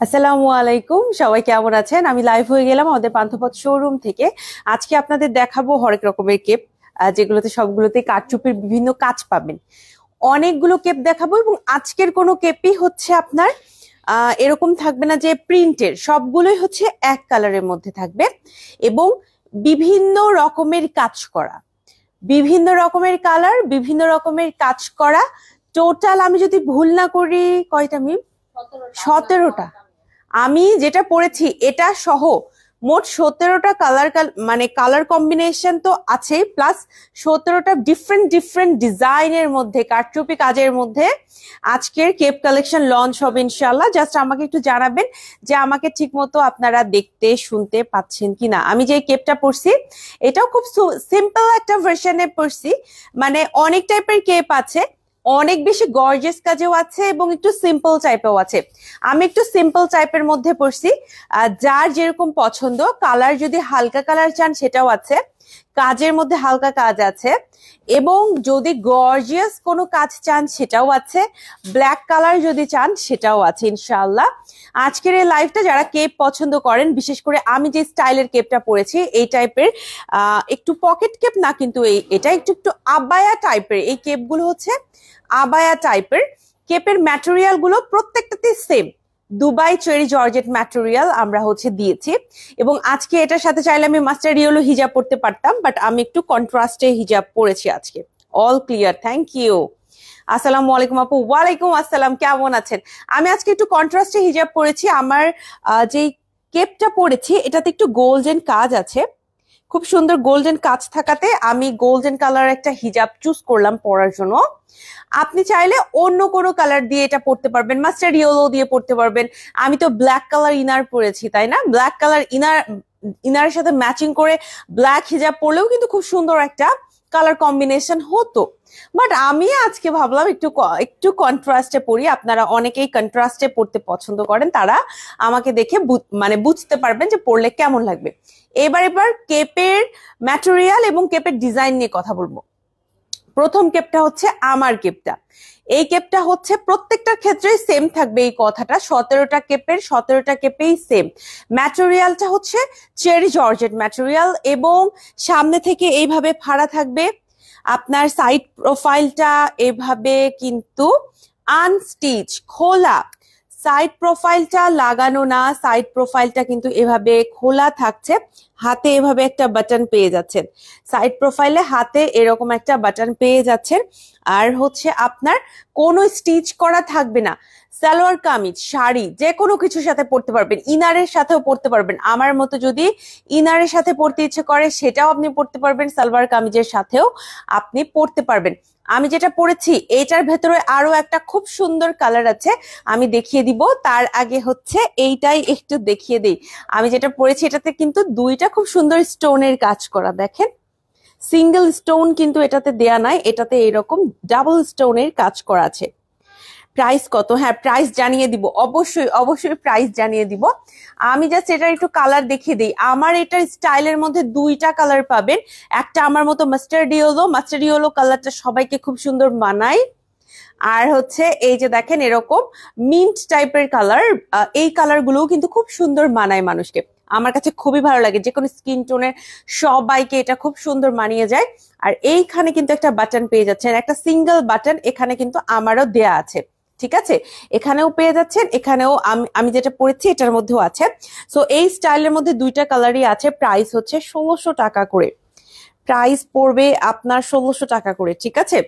আসসালামু আলাইকুম, সবাই কেমন আছেন? আমি লাইভ হয়ে গেলাম আমাদের পান্থপথ শোরুম থেকে। আজকে আপনাদের দেখাবো হরেক রকমের কেপ, যেগুলোতে সবগুলোতে কারচুপির বিভিন্ন কাজ পাবেন। অনেকগুলো কেপ দেখাবো এবং আজকের কোনো কেপই হচ্ছে আপনার এরকম থাকবে না যে প্রিন্টের, সবগুলোই হচ্ছে এক কালারের মধ্যে থাকবে এবং বিভিন্ন রকমের কাজ করা, বিভিন্ন রকমের কালার, বিভিন্ন রকমের কাজ করা। টোটাল আমি যদি ভুল না করি কয়টা মিম, 17টা। আমি যেটা পড়েছি এটা সহ মোট 17টা কালার, মানে কালার কম্বিনেশন তো আছে, প্লাস 17টা ডিফারেন্ট ডিফারেন্ট ডিজাইনের মধ্যে কারচুপি কাজের মধ্যে আজকের কেপ কালেকশন লঞ্চ হবে ইনশাল্লাহ। জাস্ট আমাকে একটু জানাবেন যে আমাকে ঠিক মতো আপনারা দেখতে শুনতে পাচ্ছেন কিনা। আমি যে কেপটা পরছি এটাও খুব সিম্পল একটা ভার্সনে পরছি, মানে অনেক টাইপের কেপ আছে, অনেক বেশি গর্জিয়াস কাজেও আছে এবং একটু সিম্পল টাইপেও আছে। আমি একটু সিম্পল টাইপের মধ্যে পড়ছি, যার যেরকম পছন্দ। কালার যদি হালকা কালার চান সেটাও আছে, কাজের মধ্যে হালকা কাজ আছে, এবং যদি গর্জিয়াস কোনো কাজ চান সেটাও আছে, ব্ল্যাক কালার যদি চান সেটাও আছে ইনশাআল্লাহ। আজকের এই লাইভটা যারা কেপ পছন্দ করেন, বিশেষ করে আমি যে স্টাইলের কেপটা পরেছি এই টাইপের, একটু পকেট কেপ না, কিন্তু এটা একটু একটু আবায়া টাইপের এই কেপগুলো হচ্ছে আবায়া টাইপের। কেপের ম্যাটেরিয়াল গুলো প্রত্যেকটাতে same Dubai cherry georgette material আমরা হচ্ছে দিয়েছি। এবং আজকে এটার সাথে চাইলে আমি মাস্টার্ড ইয়েলো হিজাব পরতে পারতাম, বাট আমি একটু কন্ট্রাস্টে হিজাব পরেছি আজকে। All clear, thank you. আসসালামু আলাইকুম আপু। ওয়ালাইকুম আসসালাম, কেমন আছেন? আমি আজকে একটু কন্ট্রাস্টে হিজাব পরেছি। আমার যে কেপটা পরেছি এটাতে একটু গোল্ডেন কাজ আছে, খুব সুন্দর গোল্ডেন কাজ থাকাতে আমি গোল্ডেন কালার একটা হিজাব চুজ করলাম পরার জন্য। আপনি চাইলে অন্য কোনো কালার দিয়ে এটা পরতে পারবেন, মাস্টার্ড ইয়েলো দিয়ে পরতে পারবেন। আমি তো ব্ল্যাক কালার ইনার পরেছি, তাই না? ব্ল্যাক কালার ইনারের সাথে ম্যাচিং করে ব্ল্যাক হিজাব পরলেও কিন্তু খুব সুন্দর একটা কালার কম্বিনেশন হতো। বাট আমি আজকে ভাবলাম একটু কন্ট্রাস্টে পরি। আপনারা অনেকেই কন্ট্রাস্টে পড়তে পছন্দ করেন, তারা আমাকে দেখে মানে বুঝতে পারবেন যে পরলে কেমন লাগবে। এবার কেপের ম্যাটেরিয়াল এবং কেপের ডিজাইন নিয়ে কথা বলবো। প্রথম কেপটা হচ্ছে আমার কেপটা। এই কেপটা হচ্ছে প্রত্যেকটা ক্ষেত্রে সেম থাকবে, এই কথাটা 17টা কেপেই সেম। ম্যাটেরিয়ালটা হচ্ছে চেরি জর্জেট ম্যাটেরিয়াল এবং সামনে থেকে এইভাবে ফাড়া থাকবে। আপনার সাইড প্রোফাইলটা এভাবে কিন্তু আনস্টিচ, খোলা। সাইড প্রোফাইলটা লাগানো না, সাইড প্রোফাইলটা কিন্তু এভাবে খোলা থাকছে। হাতে এভাবে একটা বাটন পেয়ে যাচ্ছেন, সাইড প্রোফাইলে হাতে এরকম একটা বাটন পেয়ে যাচ্ছেন। আর হচ্ছে আপনার কোনো স্টিচ করা থাকবে না। সালোয়ার কামিজ, শাড়ি, যে কোনো কিছুর সাথে পরতে পারবেন, ইনারের সাথেও পরতে পারবেন। আমার মতো যদি ইনারের সাথে পরতে ইচ্ছে করে সেটাও আপনি পরতে পারবেন, সালোয়ার কামিজের সাথেও আপনি পরতে পারবেন। আমি যেটা পরেছি এটার ভেতরে আরো একটা খুব সুন্দর কালার আছে, আমি দেখিয়ে দিব। তার আগে হচ্ছে এইটাই একটু দেখিয়ে দিই। আমি যেটা পরেছি এটাতে কিন্তু দুইটা খুব সুন্দর স্টোনের কাজ করা, দেখেন। সিঙ্গেল স্টোন কিন্তু এটাতে দেয়া নাই, এটাতে এরকম ডাবল স্টোনের কাজ করা আছে। প্রাইস কত? হ্যাঁ, প্রাইস জানিয়ে দিব, অবশ্যই অবশ্যই প্রাইস জানিয়ে দিব। আমি জাস্ট এটার একটু কালার দেখিয়ে দিই। আমার এটার স্টাইলের মধ্যে দুইটা কালার পাবেন। একটা আমার মতো মাস্টার্ড ইয়েলো কালারটা সবাইকে খুব সুন্দর মানায়। আর হচ্ছে এই যে দেখেন এরকম মিন্ট টাইপের কালার, এই কালার গুলোও কিন্তু খুব সুন্দর মানায় মানুষকে। আমার কাছে খুবই ভালো লাগে, যে কোনো স্কিন টোনের সবাইকে এটা খুব সুন্দর মানিয়ে যায়। আর এইখানে কিন্তু একটা বাটন পেয়ে যাচ্ছেন, একটা সিঙ্গেল বাটন এখানে কিন্তু আমারও দেয়া আছে, ঠিক আছে? এখানেও পেয়ে যাচ্ছেন, এখানেও আমি যেটা পরেছি এটার মধ্যেও আছে। সো এই স্টাইলের মধ্যে দুইটা কালারই আছে। প্রাইস হচ্ছে 1600 টাকা করে। প্রাইস পড়বে আপনার 1600 টাকা করে, ঠিক আছে?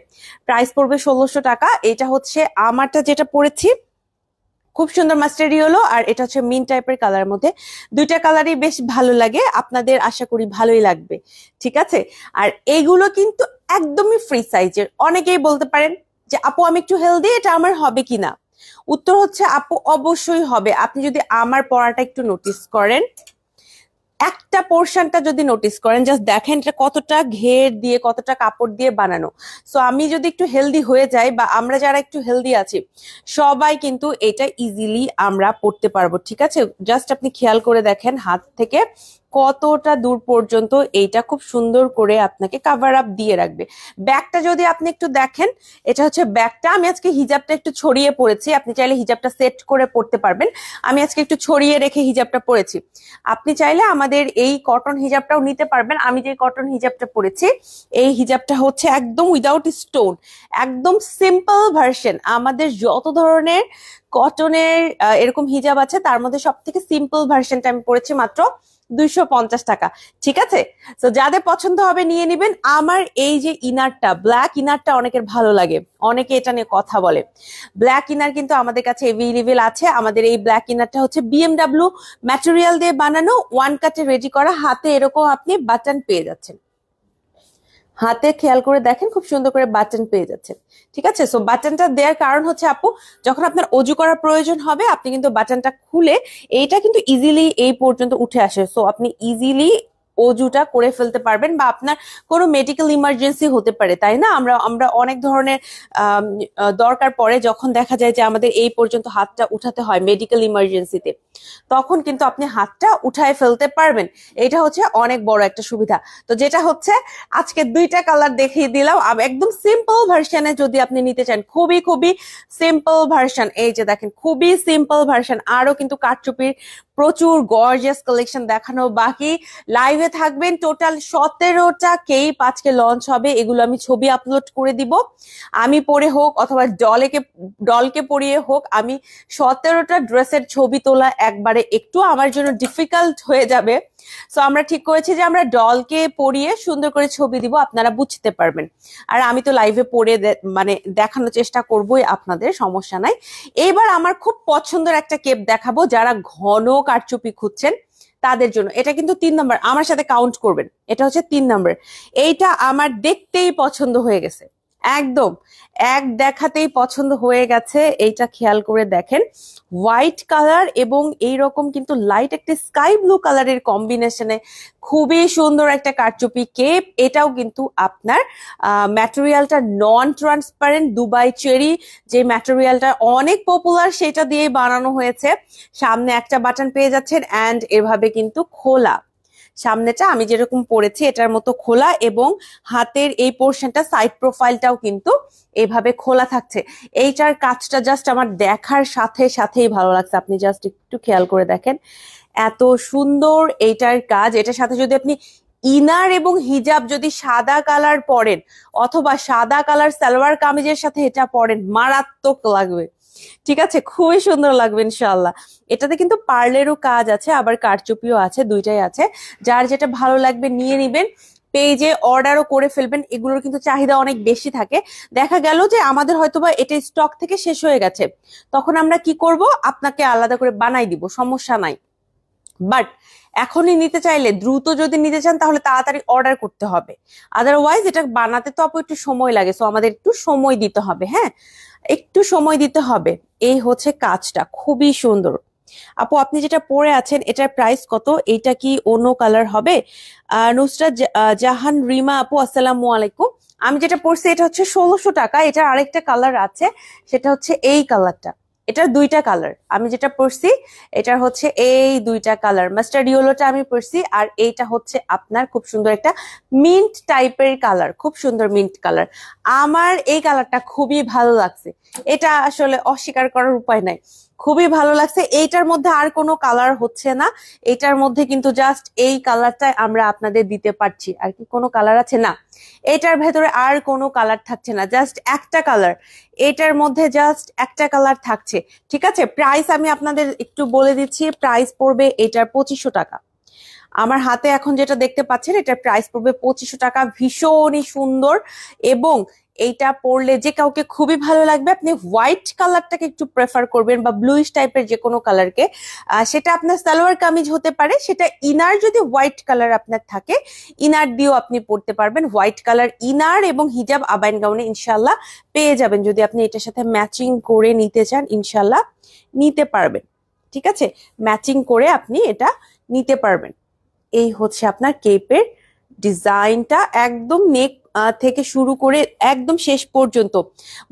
প্রাইস পড়বে 1600 টাকা। এটা হচ্ছে আমারটা যেটা পরেছি, খুব সুন্দর মাস্টার্ড ইয়েলো, আর এটা হচ্ছে মিন টাইপের কালারের মধ্যে। দুইটা কালারই বেশ ভালো লাগে, আপনাদের আশা করি ভালোই লাগবে, ঠিক আছে? আর এইগুলো কিন্তু একদমই ফ্রি সাইজের। অনেকেই বলতে পারেন যে আপু আমি একটু হেলদি, এটা আমার হবে কিনা? উত্তর হচ্ছে আপু অবশ্যই হবে। আপনি যদি আমার পড়াটা একটু নোটিস করেন, একটা পোর্শনটা যদি নোটিস করেন, জাস্ট দেখেন এটা কতটা ঘের দিয়ে, কতটা কাপড় দিয়ে বানানো। সো আমি যদি একটু হেলদি হয়ে যাই, বা আমরা যারা একটু হেলদি আছি সবাই কিন্তু এটা ইজিলি আমরা পড়তে পারবো, ঠিক আছে? জাস্ট আপনি খেয়াল করে দেখেন হাত থেকে কতটা দূর পর্যন্ত এইটা খুব সুন্দর করে আপনাকে কাভার আপ দিয়ে রাখবে। ব্যাগটা যদি আপনি একটু দেখেন, এটা হচ্ছে ব্যাগটা। আমি আজকে হিজাবটা একটু ছড়িয়ে পড়েছি, আপনি চাইলে হিজাবটা সেট করে পড়তে পারবেন। আমি আজকে একটু ছড়িয়ে রেখে হিজাবটা পরেছি। আপনি চাইলে আমাদের এই কটন হিজাবটাও নিতে পারবেন। আমি যে কটন হিজাবটা পরেছি, এই হিজাবটা হচ্ছে একদম উইদাউট স্টোন, একদম সিম্পল ভার্সন। আমাদের যত ধরনের কটনের এরকম হিজাব আছে তার মধ্যে সব থেকে সিম্পল ভার্সনটা আমি পরেছি মাত্র 250 টাকা। ঠিক আছে, তো যাদের পছন্দ হবে নিয়ে নিবেন। আমার এই যে ইনারটা, ব্ল্যাক ইনারটা অনেকের ভালো লাগে, অনেকে এটা নিয়ে কথা বলে। ব্ল্যাক ইনার কিন্তু আমাদের কাছে এভেলেবেল আছে। আমাদের এই ব্ল্যাক ইনারটা হচ্ছে বিএমডাব্লিউ ম্যাটেরিয়াল দিয়ে বানানো, ওয়ান কাটে রেডি করা। হাতে এরকম আপনি বাটন পেয়ে যাচ্ছেন, হাতে খেয়াল করে দেখেন খুব সুন্দর করে বাটন পেয়ে যাচ্ছেন। ঠিক আছে, সো বাটনটা দেওয়ার কারণ হচ্ছে আপু, যখন আপনার অজু করার প্রয়োজন হবে আপনি কিন্তু বাটনটা খুলে, এইটা কিন্তু ইজিলি এই পর্যন্ত উঠে আসে। সো আপনি ইজিলি অজুটা করে ফেলতে পারবেন, বা আপনার কোনো মেডিকেল ইমার্জেন্সি হতে পারে, তাই না? আমরা আমরা অনেক ধরনের দরকার পড়ে, যখন দেখা যায় যে আমাদের এই পর্যন্ত হাতটা উঠাতে হয় মেডিকেল ইমার্জেন্সিতে, তখন কিন্তু আপনি হাতটা উঠায় ফেলতে পারবেন। এটা হচ্ছে অনেক বড় একটা সুবিধা। তো যেটা হচ্ছে আজকে দুইটা কালার দেখিয়ে দিলাম। একদম সিম্পল ভার্সনে যদি আপনি নিতে চান, খুবই খুবই সিম্পল ভার্সন, এই যে দেখেন খুবই সিম্পল ভার্সন। আরো কিন্তু কারচুপির প্রচুর গর্জিয়াস কালেকশন দেখানো বাকি। লাইভে থাকবেন। টোটাল 17টা কেপ আজকে লঞ্চ হবে, এগুলো আমি ছবি আপলোড করে দিব। আমি পরে হোক অথবা ডলকে পরিয়ে হোক, আমি 17টা ড্রেসের ছবি তোলা একবারে একটু আমার জন্য ডিফিকাল্ট হয়ে যাবে। সো আমরা ঠিক করেছি যে আমরা ডলকে পরিয়ে সুন্দর করে ছবি দিব, আপনারা বুঝতে পারবেন। আর আমি তো লাইভে পরে মানে দেখানোর চেষ্টা করবোই আপনাদের, সমস্যা নাই। এইবার আমার খুব পছন্দের একটা কেপ দেখাবো, যারা ঘন কারচুপি খুঁজছেন তাদের জন্য। এটা কিন্তু 3 নম্বর, আমার সাথে কাউন্ট করবেন, এটা হচ্ছে 3 নম্বর। এইটা আমার দেখতেই পছন্দ হয়ে গেছে, একদম এক দেখাতেই পছন্দ হয়ে গেছে। এইটা খেয়াল করে দেখেন, হোয়াইট কালার এবং এইরকম কিন্তু লাইট একটা স্কাই ব্লু কালারের কম্বিনেশনে খুবই সুন্দর একটা কারচুপি কেপ। এটাও কিন্তু আপনার ম্যাটেরিয়ালটা নন ট্রান্সপারেন্ট দুবাই চেরি, যে ম্যাটেরিয়ালটা অনেক পপুলার, সেটা দিয়ে বানানো হয়েছে। সামনে একটা বাটন পেয়ে যাচ্ছেন, অ্যান্ড এভাবে কিন্তু খোলা, সামনেটা আমি যেরকম পরেছি এটার মতো খোলা, এবং হাতের এই পোর্শনটা সাইড প্রোফাইলটাও কিন্তু এইভাবে খোলা থাকছে। এইটার কাজটা জাস্ট আমার দেখার সাথে সাথেই ভালো লাগছে। আপনি জাস্ট একটু খেয়াল করে দেখেন, এত সুন্দর এইটার কাজ। এটার সাথে যদি আপনি ইনার এবং হিজাব যদি সাদা কালার পরেন, অথবা সাদা কালার সালোয়ার কামিজের সাথে এটা পরেন, মারাত্মক লাগবে। ঠিক আছে, খুবই সুন্দর লাগবে ইনশাআল্লাহ। এটাতে কিন্তু পার্লেরও কাজ আছে, আবার কারচুপিও আছে, দুইটাই আছে। যার যেটা ভালো লাগবে নিয়ে নিবেন, পেজে অর্ডারও করে ফেলবেন। এগুলোর কিন্তু চাহিদা অনেক বেশি থাকে। দেখা গেল যে আমাদের হয়তোবা এটা স্টক থেকে শেষ হয়ে গেছে, তখন আমরা কি করব, আপনাকে আলাদা করে বানাই দিব, সমস্যা নাই। বাট এখনই নিতে চাইলে, দ্রুত যদি নিতে চান তাহলে তাড়াতাড়ি অর্ডার করতে হবে, আদারওয়াইজ এটা বানাতে তো আপু একটু সময় লাগে। সো আমাদের একটু সময় দিতে হবে, হ্যাঁ একটু সময় দিতে হবে। এই হচ্ছে কাজটা, খুবই সুন্দর। আপু আপনি যেটা পরে আছেন এটার প্রাইস কত? এটা কি অন্য কালার হবে? নুসরাত জাহান রিমা আপু আসসালামু আলাইকুম। আমি যেটা পরছি এটা হচ্ছে 1600 টাকা। এটার আরেকটা কালার আছে, সেটা হচ্ছে এই কালারটা। এটার দুইটা কালার, আমি যেটা পরছি এটার হচ্ছে এই দুইটা কালার, মাস্টার্ড ইয়েলোটা আমি পরছি, আর এইটা হচ্ছে আপনার খুব সুন্দর একটা মিন্ট টাইপের কালার, খুব সুন্দর মিন্ট কালার। আমার এই কালারটা খুবই ভালো লাগছে, এটা আসলে অস্বীকার করার উপায় নাই, খুবই ভালো লাগছে। এইটার মধ্যে আর কোনো কালার হচ্ছে না, এটার মধ্যে কিন্তু জাস্ট এই কালারটাই আমরা আপনাদের দিতে পারছি। আর কি কোনো কালার আছে? না, এটার ভেতরে আর কোনো কালার থাকছে না, জাস্ট একটা কালার, এটার মধ্যে জাস্ট একটা কালার থাকছে। ঠিক আছে, প্রাইস আমি আপনাদের একটু বলে দিচ্ছি। প্রাইস পড়বে এটার 2500 টাকা। আমার হাতে এখন যেটা দেখতে পাচ্ছেন এটার প্রাইস পড়বে 2500 টাকা। ভীষণই সুন্দর, এবং এইটা পরলে যে কাউকে খুবই ভালো লাগবে। আপনি হোয়াইট কালারটাকে একটু প্রেফার করবেন, বা ব্লুইশ টাইপের যে কোনো কালারকে, সেটা আপনার সালোয়ার কামিজ হতে পারে। সেটা ইনার যদি হোয়াইট কালার আপনার থাকে, ইনার দিয়েও আপনি পরতে পারবেন। হোয়াইট কালার ইনার এবং হিজাব আবাইন গাউনে ইনশাল্লাহ পেয়ে যাবেন। যদি আপনি এটার সাথে ম্যাচিং করে নিতে চান ইনশাল্লাহ নিতে পারবেন। ঠিক আছে, ম্যাচিং করে আপনি এটা নিতে পারবেন। এই হচ্ছে আপনার কেপের ডিজাইনটা, একদম নেক থেকে শুরু করে একদম শেষ পর্যন্ত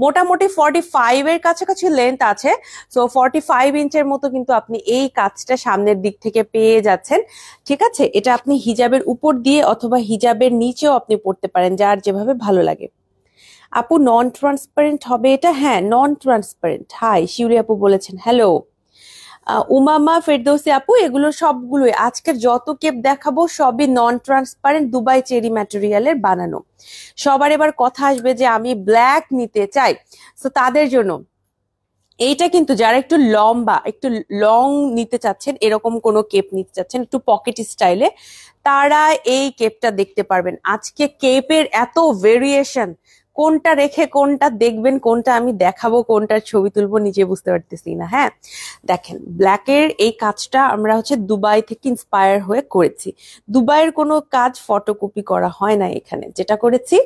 মোটামুটি 45 এর কাছাকাছি লেন্থ আছে। সো 45 ইঞ্চের মতো কিন্তু আপনি এই কাজটা সামনের দিক থেকে পেয়ে যাচ্ছেন। ঠিক আছে, এটা আপনি হিজাবের উপর দিয়ে অথবা হিজাবের নিচেও আপনি পড়তে পারেন, যার যেভাবে ভালো লাগে। আপু নন ট্রান্সপারেন্ট হবে এটা? হ্যাঁ, নন ট্রান্সপারেন্ট। হাই শিউরি আপু বলেছেন হ্যালো। উমামা ফেরদৌসি আপু, এগুলো সবগুলোই আজকের যত কেপ দেখাবো সবই নন ট্রান্সপারেন্ট দুবাই চেরি ম্যাটেরিয়ালের বানানো। সবার এবার কথা আসবে যে আমি ব্ল্যাক নিতে চাই, তো তাদের জন্য এইটা কিন্তু যারা একটু লম্বা একটু লং নিতে চাচ্ছেন, এরকম কোনো কেপ নিতে চাচ্ছেন একটু পকেট স্টাইলে, তারা এই কেপটা দেখতে পারবেন। আজকে কেপের এত ভেরিয়েশন, কোনটা রেখে কোনটা দেখবেন, কোনটা আমি দেখাবো, কোনটার ছবি তুলবো নিজে বুঝতে পারতেছি না। হ্যাঁ দেখেন, ব্ল্যাকের এই কাজটা আমরা হচ্ছে দুবাই থেকে ইন্সপায়ার হয়ে করেছি। দুবাইয়ের কোনো কাজ ফটোকপি করা হয় না, এখানে যেটা করেছি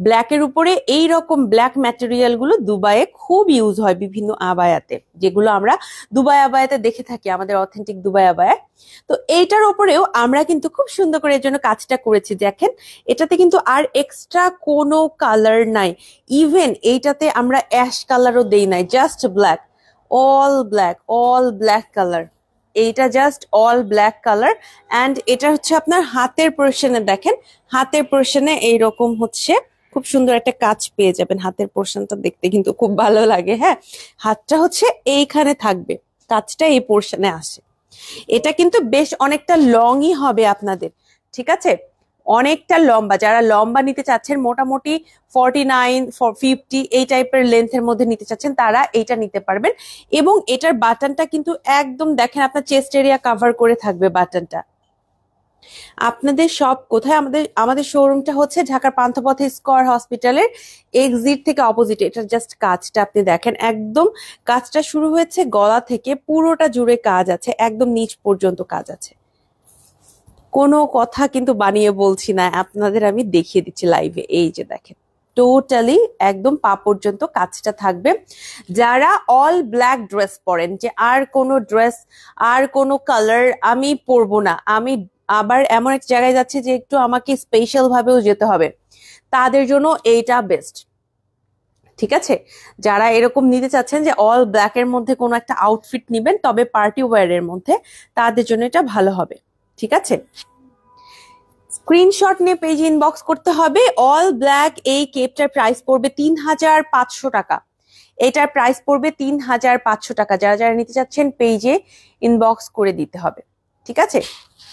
ব্ল্যাকের উপরে এই রকম ব্ল্যাক ম্যাটেরিয়াল গুলো দুবাইয়ে খুব ইউজ হয় বিভিন্ন আবায়াতে, যেগুলো আমরা দুবাই আবায়াতে দেখে থাকি, আমাদের অথেন্টিক দুবাই আবায়া। তো এইটার উপরেও আমরা কিন্তু খুব সুন্দর করে এর জন্য কাজটা করেছি। দেখেন এটাতে কিন্তু আর এক্সট্রা কোনো কালার নাই, ইভেন এইটাতে আমরা অ্যাশ কালারও দেই নাই, just black, all black colour. এইটা just all black colour. And এটা হচ্ছে আপনার হাতের পোর্শনে, দেখেন হাতের পোর্শনে এইরকম হচ্ছে খুব সুন্দর একটা কাজ পেয়ে যাবেন। হাতের পোর্শনটা দেখতে কিন্তু খুব ভালো লাগে। হ্যাঁ, হাতটা হচ্ছে এইখানে থাকবে, কাজটা এই পোর্শনে আসে। এটা কিন্তু বেশ অনেকটা লংই হবে আপনাদের, ঠিক আছে, অনেকটা লম্বা। যারা লম্বা নিতে চাচ্ছেন মোটামুটি 49 50 এই টাইপের লেন্থের মধ্যে নিতে চাচ্ছেন, তারা এইটা নিতে পারবেন। এবং এটার বাটনটা কিন্তু একদম দেখেন আপনার চেস্ট এরিয়া কভার করে থাকবে বাটনটা। আপনাদের সব কোথায়? আমাদের শোরুমটা হচ্ছে ঢাকার পান্থপথে স্কয়ার হসপিটালের এক্সিট থেকে অপোজিটে। এটা জাস্ট কাজটা আপনি দেখেন, একদম কাজটা শুরু হয়েছে গলা থেকে, পুরোটা জুড়ে কাজ আছে, একদম নিচ পর্যন্ত কাজ আছে। কোনো কথা কিন্তু বানিয়ে বলছি না, আপনাদের আমি দেখিয়ে দিচ্ছি লাইভে। এই যে দেখেন টোটালি একদম পা পর্যন্ত কাজটা থাকবে। যারা অল ব্ল্যাক ড্রেস পরেন, যে আর কোনো ড্রেস আর কোনো কালার আমি পরবো না, আমি আবার এমন এক জায়গায় যাচ্ছি যে একটু আমাকে স্পেশাল ভাবেও যেতে হবে, তাদের জন্য এইটা বেস্ট। ঠিক আছে, যারা এরকম নিতে চাচ্ছেন যে অল ব্ল্যাক এর মধ্যে কোনো একটা আউটফিট নিবেন তবে পার্টি ওয়্যার এর মধ্যে, তাদের জন্য এটা ভালো হবে। ঠিক আছে, স্ক্রিনশট নিয়ে পেজে ইনবক্স করতে হবে। অল ব্ল্যাক এই কেপটার প্রাইস পড়বে 3500 টাকা। এটার প্রাইস পড়বে 3500 টাকা। যারা যারা নিতে চাচ্ছেন পেজে ইনবক্স করে দিতে হবে। ঠিক আছে,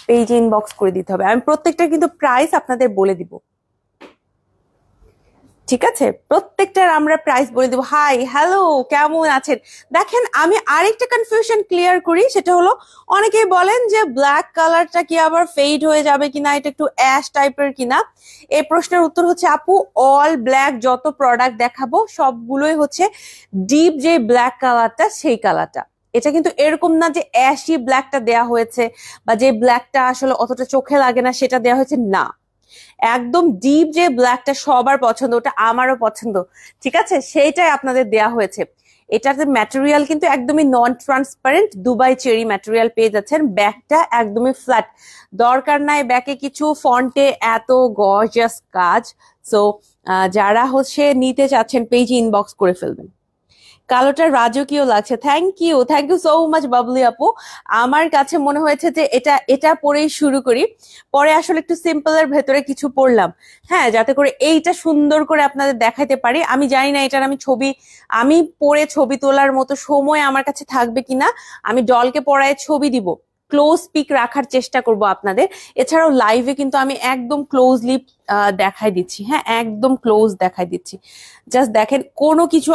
পেজে ইনবক্স করে দিতে হবে। আমি প্রত্যেকটা কিন্তু প্রাইস আপনাদের বলে দিব। ঠিক আছে, প্রত্যেকটার আমরা প্রাইস বলে দেবো। হাই হ্যালো, কেমন আছেন? দেখেন আমি আরেকটা কনফিউশন ক্লিয়ার করি, সেটা হলো অনেকেই বলেন যে ব্ল্যাক কালারটা কি আবার ফেড হয়ে যাবে কিনা, এটা একটু অ্যাশ টাইপের কিনা। এই প্রশ্নের উত্তর হচ্ছে আপু, অল ব্ল্যাক যত প্রোডাক্ট দেখাবো সবগুলোই হচ্ছে ডিপ যে ব্ল্যাক কালারটা সেই কালারটা। এটা কিন্তু এরকম না যে অ্যাশি ব্ল্যাকটা দেয়া হয়েছে বা যে ব্ল্যাকটা আসলে অতটা চোখে লাগে না সেটা দেয়া হয়েছে, না, একদম ডিপ যে ব্ল্যাকটা সবার পছন্দ, ওটা আমারও পছন্দ, ঠিক আছে, সেইটাই আপনাদের দেয়া হয়েছে। এটাতে ম্যাটেরিয়াল কিন্তু একদমই নন ট্রান্সপারেন্ট দুবাই চেরি ম্যাটেরিয়াল পেয়ে যাচ্ছেন। ব্যাকটা একদমই ফ্ল্যাট, দরকার নাই ব্যাকে কিছু ফন্টে এত গর্জিয়াস কাজ। সো যারা হচ্ছে নিতে চাচ্ছেন পেজে ইনবক্স করে ফেলবেন। কালোটা রাজকীয় লাগছে, thank you so much Babli আপু। আমার কাছে মনে হয়েছে যে এটা পরেই শুরু করি, পরে আসলে একটু সিম্পলের ভেতরে কিছু পড়লাম, হ্যাঁ, যাতে করে এইটা সুন্দর করে আপনাদের দেখাইতে পারি। আমি জানি না এটার আমি পরে ছবি তোলার মতো সময় আমার কাছে থাকবে কিনা। আমি ডলকে পড়ায় ছবি দিব, ক্লোজ পিক রাখার চেষ্টা করব আপনাদের। এছাড়াও লাইভে কিন্তু আমি একদম ক্লোজলি দেখাই দিচ্ছি, হ্যাঁ, একদম ক্লোজ দেখাই দিচ্ছি। জাস্ট দেখেন, কোনো কিছু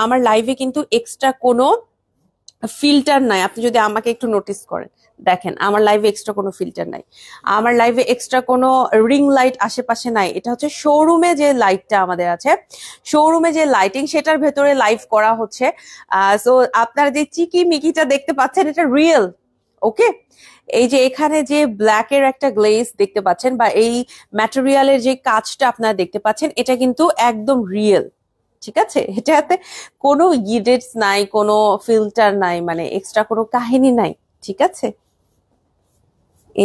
আমার লাইভে কিন্তু এক্সট্রা কোনো ফিল্টার নাই। আপনি যদি আমাকে একটু নোটিস করেন, দেখেন আমার লাইভে এক্সট্রা কোনো ফিল্টার নাই, আমার লাইভে এক্সট্রা কোনো রিং লাইট আশেপাশে নাই। এটা হচ্ছে শোরুমে যে লাইটটা আমাদের আছে, শোরুমে যে লাইটিং, সেটার ভেতরে লাইভ করা হচ্ছে। সো আপনারা যে চিকি মিকিটা দেখতে পাচ্ছেন এটা রিয়েল। ওকে, এই যে এখানে যে ব্ল্যাকের একটা গ্লেজ দেখতে পাচ্ছেন বা এই ম্যাটেরিয়ালের যে কাজটা আপনারা দেখতে পাচ্ছেন, এটা কিন্তু একদম রিয়েল। ঠিক আছে, এটাতে কোনো গিডেটস নাই, কোনো ফিল্টার নাই, মানে এক্সট্রা কোনো কাহিনী নাই। ঠিক আছে,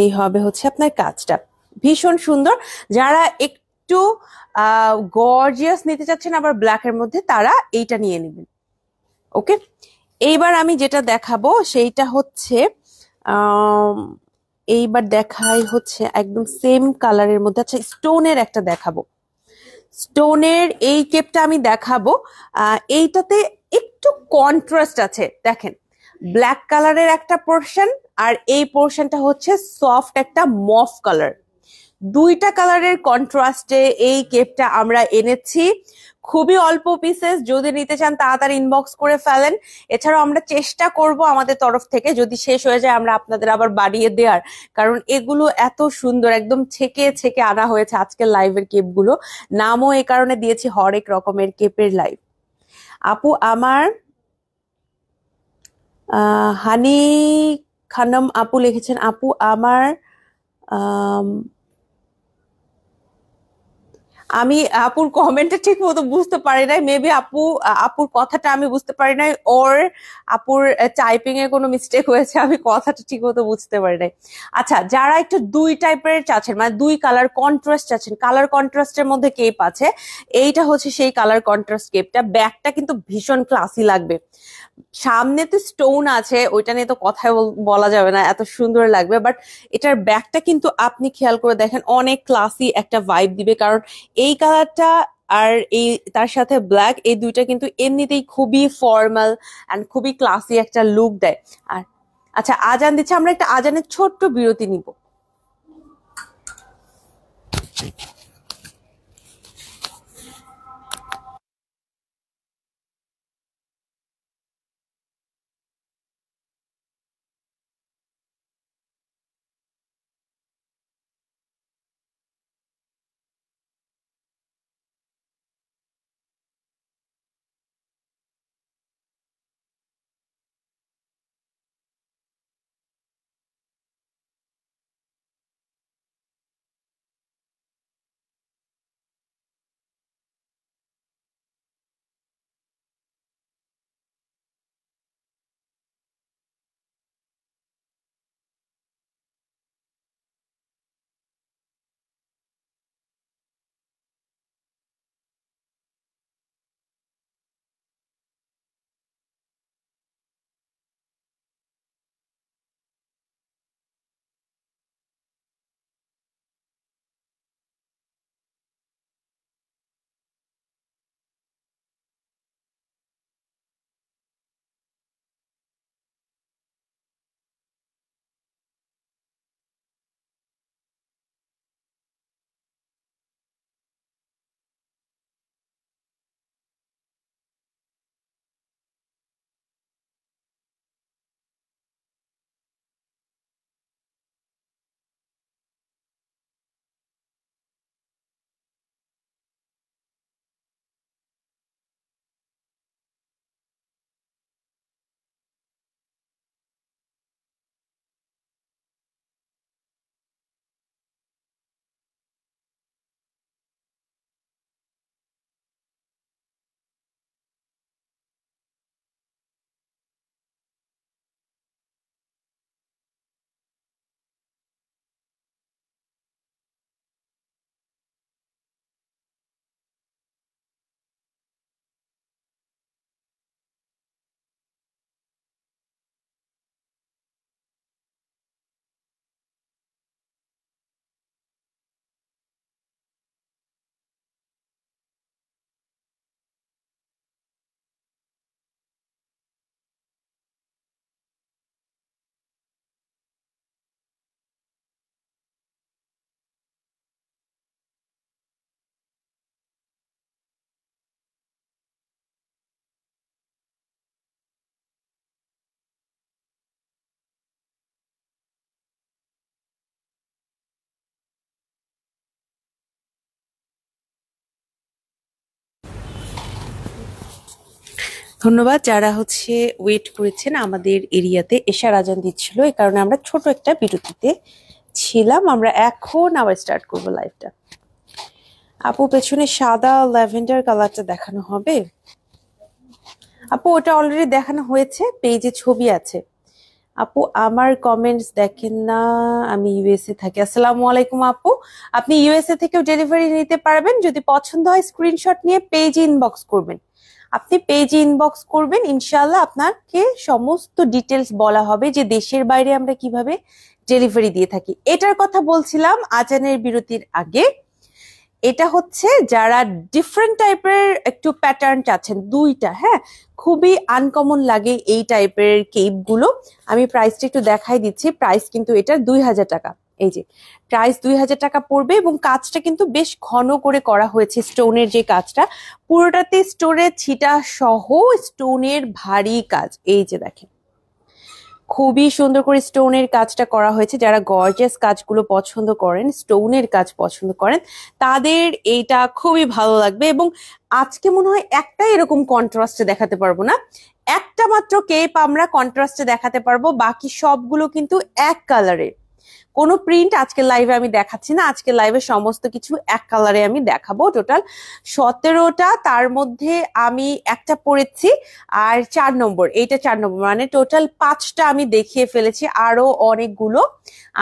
এই হবে হচ্ছে আপনার কাজটা ভীষণ সুন্দর। যারা একটু গর্জিয়াস নিতে চাচ্ছেন আবার ব্ল্যাকের মধ্যে, তারা এইটা নিয়ে নেবেন। ওকে, এইবার আমি যেটা দেখাবো সেইটা হচ্ছে এইবার দেখাই হচ্ছে একদম সেম কালারের মধ্যে। আচ্ছা, স্টোনের একটা দেখাবো। স্টোনের এই কেপটা আমি দেখাবো। এইটাতে একটু কন্ট্রাস্ট আছে, দেখেন ব্ল্যাক কালারের একটা পোর্শন আর এই পোর্শনটা হচ্ছে সফট একটা মফ কালার। দুইটা কালারের কন্ট্রাস্টে এই কেপটা আমরা এনেছি। খুবই অল্প পিসেস, যদি নিতে চান তাড়াতাড়ি ইনবক্স করে ফেলেন। এছাড়াও আমরা চেষ্টা করব আমাদের তরফ থেকে, যদি শেষ হয়ে যায় আমরা আপনাদের আবার বাড়িয়ে দেওয়ার, কারণ এগুলো এত সুন্দর, একদম ছেকে ছেকে আনা হয়েছে আজকের লাইভের কেপগুলো। নামও এই কারণে দিয়েছি হরেক রকমের কেপের লাইভ। আপু আমার হানি খানম আপু লিখেছেন, আপু আমার আমি আপুর কমেন্টটা ঠিক মতো বুঝতে পারি নাই, মেবি আপুর কথাটা আমি বুঝতে পারি নাই, ওর আপুর টাইপিং এ কোনো মিস্টেক হয়েছে, আমি কথাটা ঠিক মতো বুঝতে পারি নাই। আচ্ছা, যারা একটু দুই টাইপের চাচ্ছেন, মানে দুই কালার কন্ট্রাস্ট চাচ্ছেন, কালার কন্ট্রাস্টের মধ্যে কেপ আছে, এইটা হচ্ছে সেই কালার কন্ট্রাস্ট কেপটা। ব্যাগটা কিন্তু ভীষণ ক্লাসি লাগবে। সামনে তো স্টোন আছে, ওইটা নিয়ে তো কথাই বলা যাবে না, এত সুন্দর লাগবে। বাট এটার ব্যাগটা কিন্তু আপনি খেয়াল করে দেখেন, অনেক ক্লাসি একটা ভাইব দিবে, কারণ এই কালারটা আর এই তার সাথে ব্ল্যাক, এই দুইটা কিন্তু এমনিতেই খুবই ফর্মাল অ্যান্ড খুবই ক্লাসি একটা লুক দেয়। আর আচ্ছা, আজান দিচ্ছে, আমরা একটা আজানের ছোট্ট বিরতি নিব। ধন্যবাদ যারা হচ্ছে ওয়েট করেছেন, আমাদের এরিয়াতে এশার আজান দিচ্ছিল, এই কারণে আমরা ছোট একটা বিরতিতে ছিলাম। আমরা এখন আবার স্টার্ট করবো লাইভটা। আপু পেছনে সাদা ল্যাভেন্ডার কালারটা দেখানো হবে? আপু ওটা অলরেডি দেখানো হয়েছে, পেজে ছবি আছে। আপু আমার কমেন্টস দেখেন না, আমি ইউএসএ থাকি। আসসালামু আলাইকুম আপু, আপনি ইউএসএ থেকেও ডেলিভারি নিতে পারবেন। যদি পছন্দ হয় স্ক্রিনশট নিয়ে পেজে ইনবক্স করবেন। আপনি পেজে ইনবক্স করবেন, ইনশাআল্লাহ আপনাকে সমস্ত ডিটেলস বলা হবে যে দেশের বাইরে আমরা কিভাবে ডেলিভারি দিয়ে থাকি। এটার কথা বলছিলাম আজানের বিরতির আগে। এটা হচ্ছে যারা ডিফারেন্ট টাইপের একটু প্যাটার্ন চাচ্ছেন, দুইটা, হ্যাঁ, খুবই আনকমন লাগে এই টাইপের কেপ গুলো। আমি প্রাইসটা একটু দেখাই দিচ্ছি। প্রাইস কিন্তু এটার 2000 টাকা। এই যে প্রাইস 2000 টাকা পড়বে, এবং কাজটা কিন্তু বেশ ঘন করে করা হয়েছে। স্টোনের যে কাজটা পুরোটাতে স্টোনের ছিটা সহ স্টোনের ভারী কাজ। এই যে দেখেন, খুবই সুন্দর করে স্টোনের কাজটা করা হয়েছে। যারা গর্জিয়াস কাজগুলো পছন্দ করেন, স্টোনের কাজ পছন্দ করেন, তাদের এইটা খুবই ভালো লাগবে। এবং আজকে মনে হয় একটা এরকম কন্ট্রাস্টে দেখাতে পারবো না, একটা মাত্র কেপ আমরা কন্ট্রাস্টে দেখাতে পারবো, বাকি সবগুলো কিন্তু এক কালারে। কোনো প্রিন্ট আজকের লাইভে আমি দেখাচ্ছি না, আজকের লাইভে সমস্ত কিছু এক কালারে আমি দেখাবো। টোটাল 17টা, তার মধ্যে আমি একটা পরেছি আর 4 নম্বর, এইটা 4 নম্বর, মানে টোটাল 5টা আমি দেখিয়ে ফেলেছি, আরো অনেকগুলো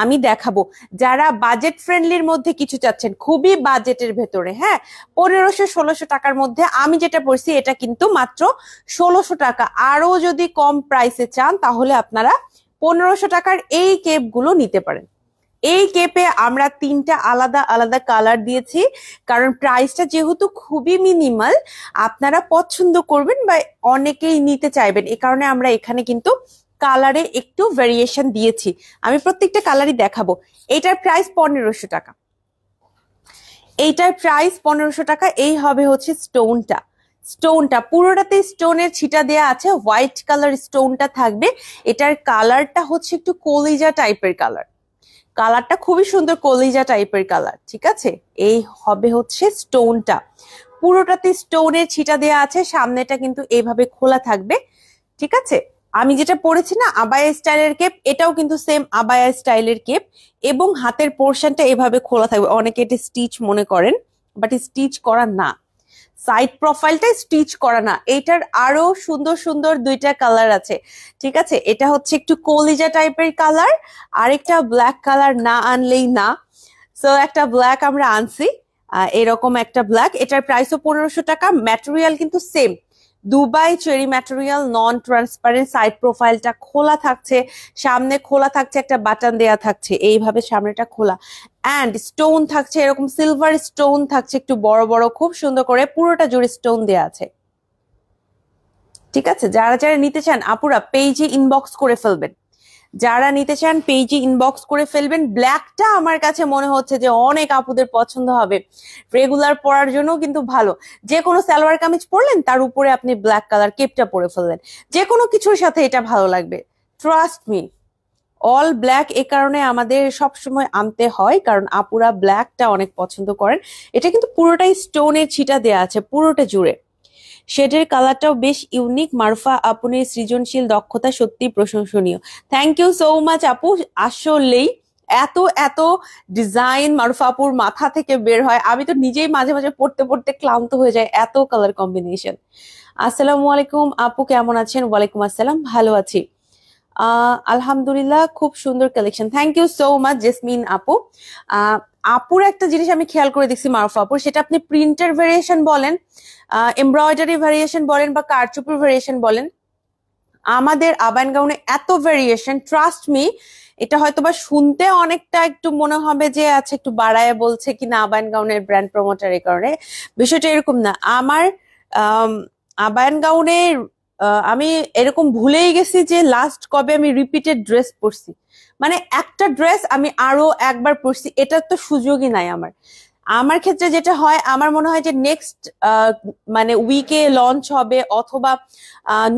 আমি দেখাবো। যারা বাজেট ফ্রেন্ডলির মধ্যে কিছু চাচ্ছেন, খুবই বাজেটের ভেতরে, হ্যাঁ, 1500-1600 টাকার মধ্যে, আমি যেটা পড়ছি এটা কিন্তু মাত্র 1600 টাকা। আরো যদি কম প্রাইসে চান তাহলে আপনারা 1500 টাকার এই কেপগুলো নিতে পারেন। এই কেপে আমরা 3টা আলাদা আলাদা কালার দিয়েছি, কারণ প্রাইসটা যেহেতু খুবই মিনিমাল, আপনারা পছন্দ করবেন বা অনেকেই নিতে চাইবেন, এই কারণে আমরা এখানে কিন্তু কালারে একটু ভেরিয়েশন দিয়েছি। আমি প্রত্যেকটা কালারই দেখাবো। এইটার প্রাইস 1500 টাকা, এইটার প্রাইস 1500 টাকা। এই হবে হচ্ছে স্টোনটা পুরোটাতে স্টোনের ছিটা দেয়া আছে, হোয়াইট কালার স্টোনটা থাকবে। এটার কালারটা হচ্ছে একটু কলিজা টাইপের কালার, কালারটা খুবই সুন্দর, কলিজা টাইপের কালার, ঠিক আছে। এই হবে হচ্ছে স্টোনটা, পুরোটাতে স্টোনের ছিটা দেয়া আছে, সামনেটা কিন্তু এইভাবে খোলা থাকবে, ঠিক আছে। আমি যেটা পরেছি না আবায়া স্টাইলের কেপ, এটাও কিন্তু সেম আবায়া স্টাইলের কেপ, এবং হাতের পোর্শনটা এভাবে খোলা থাকবে। অনেকে এটা স্টিচ মনে করেন, বাট স্টিচ করা না, সাইড প্রোফাইলটা স্টিচ করা না। এটার আরো সুন্দর সুন্দর 2টা কালার আছে, ঠিক আছে। এটা হচ্ছে একটু কলিজা টাইপের কালার, আরেকটা ব্ল্যাক কালার না আনলেই না, সো একটা ব্ল্যাক আমরা আনছি, এরকম একটা ব্ল্যাক। এটার প্রাইসও 1500 টাকা। ম্যাটেরিয়াল কিন্তু সেম, দুবাই চেরি ম্যাটেরিয়াল, নন ট্রান্সপারেন্ট, সাইড প্রোফাইলটা খোলা থাকছে, সামনে খোলা থাকছে, একটা বাটন দেয়া থাকছে, এইভাবে সামনেটা খোলা, অ্যান্ড স্টোন থাকছে, এরকম সিলভার স্টোন থাকছে একটু বড় বড়, খুব সুন্দর করে পুরোটা জুড়ে স্টোন দেয়া আছে, ঠিক আছে। যারা যারা নিতে চান আপুরা পেজে ইনবক্স করে ফেলবেন, যারা নিতে চান পেজে ইনবক্স করে ফেলবেন। ব্ল্যাকটা আমার কাছে মনে হচ্ছে যে অনেক আপুদের পছন্দ হবে, রেগুলার পরার জন্য কিন্তু ভালো। যে কোনো সালোয়ার কামিজ পরলেন, তার উপরে আপনি ব্ল্যাক কালার কেপটা পরে ফেললেন, যে কোনো কিছুর সাথে এটা ভালো লাগবে, ট্রাস্ট মি। অল ব্ল্যাক এ কারণে আমাদের সব সময় আনতে হয়, কারণ আপুরা ব্ল্যাকটা অনেক পছন্দ করেন। এটা কিন্তু পুরোটাই স্টোনের ছিটা দেয়া আছে পুরোটা জুড়ে। শেডের কালারটাও বেশ ইউনিক। মারুফা আপুর সৃজনশীল দক্ষতা সত্যি প্রশংসনীয়। থ্যাংক ইউ সো মাচ আপু। আসলেই এত এত ডিজাইন মারুফা আপুর মাথা থেকে বের হয়, আমি তো নিজেই মাঝে মাঝে পড়তে পড়তে ক্লান্ত হয়ে যায়, এত কালার কম্বিনেশন। আসসালামু আলাইকুম আপু, কেমন আছেন? ওয়ালাইকুম আসসালাম, ভালো আছি আলহামদুলিল্লাহ, খুব সুন্দর collection. Thank you so much Jesmin আপু। আপুর একটা জিনিস আমি খেয়াল করে দেখছি মারুফা আপুর, সেটা আপনি প্রিন্টের ভেরিয়েশন বলেন, এমব্রয়ডারি ভেরিয়েশন বলেন, বা কারচুপির ভেরিয়েশন বলেন, আমাদের আবায়ান গাউনে এত ভেরিয়েশন, ট্রাস্ট মি। এটা হয়তোবা শুনতে অনেকটা একটু মনে হবে যে আচ্ছা একটু বাড়ায় বলছে কিনা আবায়ান গাউনের ব্র্যান্ড প্রমোটার, এই কারণে বিষয়টা এরকম না। আমার আবায়ান গাউনের আমি এরকম ভুলেই গেছি যে লাস্ট কবে আমি রিপিটেড ড্রেস পরছি, মানে একটা ড্রেস আমি আরো একবার পরছি, এটার তো সুযোগই নাই আমার। আমার ক্ষেত্রে যেটা হয়, আমার মনে হয় যে নেক্সট মানে উইকে লঞ্চ হবে, অথবা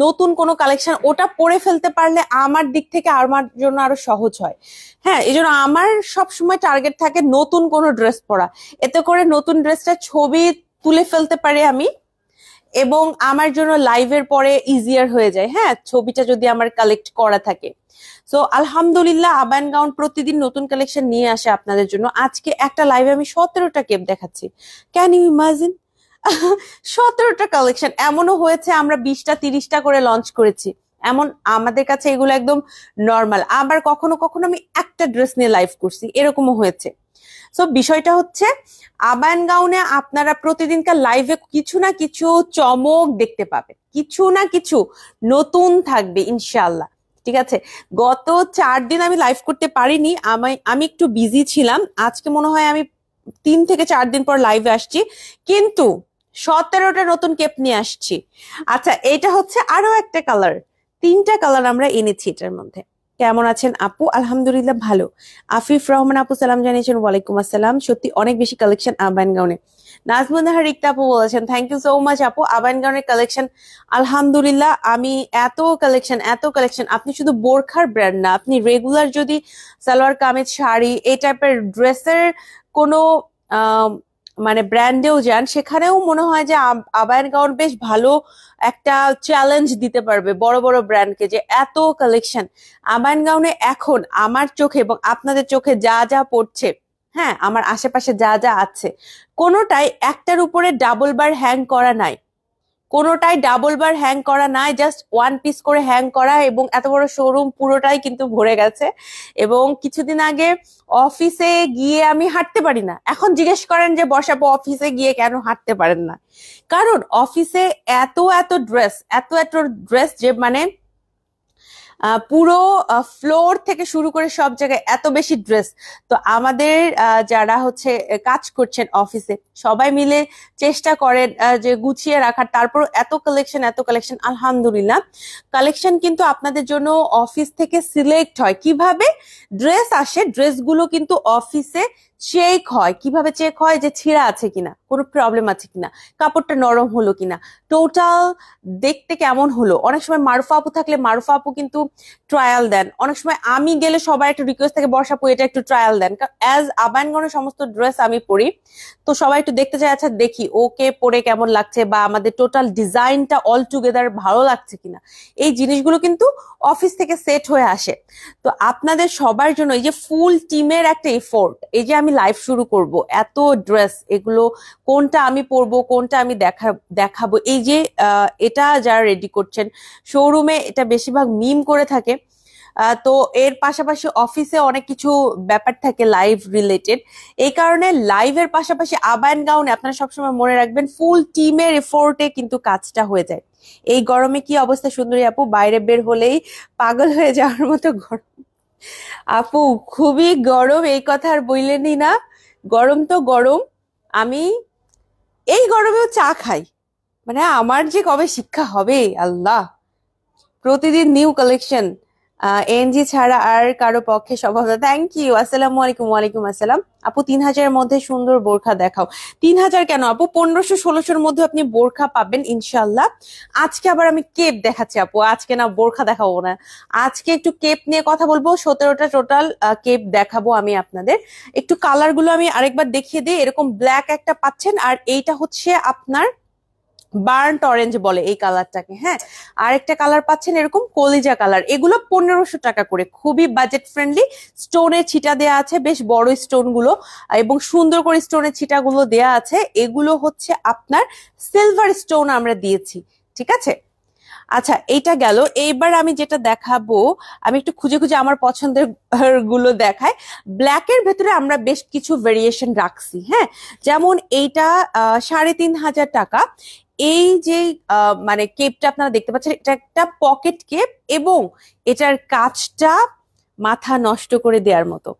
নতুন কোনো কালেকশন, ওটা পরে ফেলতে পারলে আমার দিক থেকে আমার জন্য আরো সহজ হয়। হ্যাঁ, এই জন্য আমার সব সময় টার্গেট থাকে নতুন কোনো ড্রেস পরা, এতে করে নতুন ড্রেসটা ছবি তুলে ফেলতে পারি আমি, এবং আমার জন্য লাইভের পরে ইজিয়ার হয়ে যায়, হ্যাঁ, ছবিটা যদি আমার কালেক্ট করা থাকে। সো আলহামদুলিল্লাহ আবায়ান গাউন প্রতিদিন নতুন কালেকশন নিয়ে আসে আপনাদের জন্য। আজকে একটা লাইভে আমি 17টা কেপ দেখাচ্ছি, ক্যান ইউ ইমাজিন? 17টা কালেকশন। এমনও হয়েছে আমরা 20টা 30টা করে লঞ্চ করেছি, এমন আমাদের কাছে এগুলো একদম নর্মাল। আবার কখনো কখনো আমি একটা ড্রেস নিয়ে লাইভ করছি, এরকমও হয়েছে। সো বিষয়টা হচ্ছে আবায়ান গাউনে আপনারা প্রতিদিনকার লাইভে কিছু না কিছু চমক দেখতে পাবেন, কিছু না কিছু নতুন থাকবে ইনশাআল্লাহ। ঠিক আছে, গত 4 দিন আমি লাইভ করতে পারিনি, আমি একটু বিজি ছিলাম। আজকে মনে হয় আমি 3 থেকে 4 দিন পর লাইভে আসছি, কিন্তু 17টা নতুন কেপ নিয়ে আসছি। আচ্ছা, এটা হচ্ছে আরো একটা কালার, 3টা কালার আমরা এনেছি এটার মধ্যে। কেমন আছেন আপু? আলহামদুলিল্লাহ ভালো। আফিফ রহমান আপু সালাম জানিয়েছেন, ওয়ালাইকুম আসসালাম। সত্যি অনেক বেশি কালেকশন আবায়ান গাউনে। নাজমুন নাহার রিক্তা আপু বলেছেন থ্যাংক ইউ সো মাচ আপু। আবায়ান গাউনের কালেকশন আলহামদুলিল্লাহ, আমি এত কালেকশন আপনি শুধু বোরখার ব্র্যান্ড না, আপনি রেগুলার যদি সালোয়ার কামিজ শাড়ি এই টাইপের ড্রেসের কোনো আহ মানে ব্র্যান্ডেও যান, সেখানেও মনে হয় যে আবায়ান গাউন বেশ ভালো একটা চ্যালেঞ্জ দিতে পারবে বড় বড় ব্র্যান্ডকে, যে এত কালেকশন আবায়ান গাউনে। এখন আমার চোখে এবং আপনাদের চোখে যা যা পড়ছে, হ্যাঁ আমার আশেপাশে যা যা আছে, কোনোটাই একটার উপরে ডাবল বার হ্যাং করা নাই, কোনোটাই ডাবল বার হ্যাং করা নাই, জাস্ট ওয়ান পিস করে হ্যাং করা, এবং এত বড় শোরুম পুরোটাই কিন্তু ভরে গেছে। এবং কিছুদিন আগে অফিসে গিয়ে আমি হাঁটতে পারি না, এখন জিজ্ঞেস করেন যে বসাবো অফিসে গিয়ে কেন হাঁটতে পারেন না, কারণ অফিসে এত এত ড্রেস, এত এত ড্রেস যে মানে পুরো ফ্লোর থেকে শুরু করে সব জায়গায় এত বেশি ড্রেস। তো আমাদের যারা হচ্ছে কাজ করছেন অফিসে, সবাই মিলে চেষ্টা করেন যে গুছিয়ে রাখার, তারপর এত কালেকশন আলহামদুলিল্লাহ। কালেকশন কিন্তু আপনাদের জন্য অফিস থেকে সিলেক্ট হয়, কিভাবে ড্রেস আসে, ড্রেসগুলো কিন্তু অফিসে চেক হয়। কিভাবে চেক হয়? যে ছিঁড়া আছে কিনা, কোনো প্রবলেম আছে কিনা, কাপড়টা নরম হলো কিনা, টোটাল দেখতে কেমন হলো। অনেক সময় মারুফা আপু থাকলে মারুফা আপু কিন্তু ট্রায়াল দেন, অনেক সময় আমি গেলে সবাই একটা রিকোয়েস্ট থাকে বর্ষা আপু এটা একটু ট্রায়াল দেন, অ্যাজ আবায়ানগণের সমস্ত ড্রেস আমি পরি, তো সবাই একটু দেখতে চাই আচ্ছা দেখি ওকে পরে কেমন লাগছে, বা আমাদের টোটাল ডিজাইনটা অল টুগেদার ভালো লাগছে কিনা। এই জিনিসগুলো কিন্তু অফিস থেকে সেট হয়ে আসে। তো আপনাদের সবার জন্য এই যে ফুল টিমের একটা এফোর্ট, এই যে আমি লাইভ শুরু করব, এত ড্রেস, এগুলো কোনটা আমি পরবো, কোনটা আমি দেখাবো, এই যে এটা যারা রেডি করছেন শোরুমে, এটা বেশিরভাগ মিম করে থাকে। তো এর পাশাপাশি অফিসে অনেক কিছু ব্যাপার থাকে লাইভ রিলেটেড, এই কারণে লাইভের পাশাপাশি আবায়ান গাউনে আপনারা সবসময় মনে রাখবেন ফুল টিমের এফোর্টে কিন্তু কাজটা হয়ে যায়। এই গরমে কি অবস্থা সুন্দরী আপু, বাইরে বের হলেই পাগল হয়ে যাওয়ার মতো গরম। আপু খুবই গরম, এই কথা আর বললেনই না, গরম তো গরম। আমি এই গরমেও চা খাই, মানে আমার যে কবে শিক্ষা হবে আল্লাহ। প্রতিদিন নিউ কালেকশন, এনজি ছাড়া আর কারো পক্ষে সম্ভব না। থ্যাংক ইউ, আসসালামু আলাইকুম। ওয়ালাইকুম আসসালাম। আপু 3000-এর মধ্যে সুন্দর বোরখা দেখাও। 3000 কেন আপু, 1500-1600-এর মধ্যে আপনি বোরখা পাবেন ইনশাল্লাহ। আজকে আবার আমি কেপ দেখাচ্ছি আপু, আজকে না বোরখা দেখাবো না, আজকে একটু কেপ নিয়ে কথা বলবো। 17টা টোটাল কেপ দেখাবো আমি আপনাদের। একটু কালার গুলো আমি আরেকবার দেখিয়ে দিই। এরকম ব্ল্যাক একটা পাচ্ছেন, আর এইটা হচ্ছে আপনার বার্নট অরেঞ্জ বলে এই কালারটাকে, হ্যাঁ। আরেকটা কালার পাচ্ছেন এরকম কলিজা কালার, এগুলো 1500 টাকা করে, খুবই বাজেট ফ্রেন্ডলি। স্টোনের ছিটা দেয়া আছে, বেশ বড় স্টোন গুলো, এবং সুন্দর করে স্টোনের ছিটা গুলো দেয়া আছে। এগুলো হচ্ছে আপনার সিলভার স্টোন আমরা দিয়েছি, ঠিক আছে। আচ্ছা এইটা গেল, এইবার আমি যেটা দেখাবো, আমি একটু খুঁজে খুঁজে আমার পছন্দের গুলো দেখাই। ব্ল্যাকের ভেতরে আমরা বেশ কিছু ভেরিয়েশন রাখছি, হ্যাঁ। যেমন এইটা 3500 টাকা। এই যে মানে কেপটা আপনারা দেখতে পাচ্ছেন, এটা একটা পকেট কেপ, এবং এটার কাজটা মাথা নষ্ট করে দেওয়ার মতো।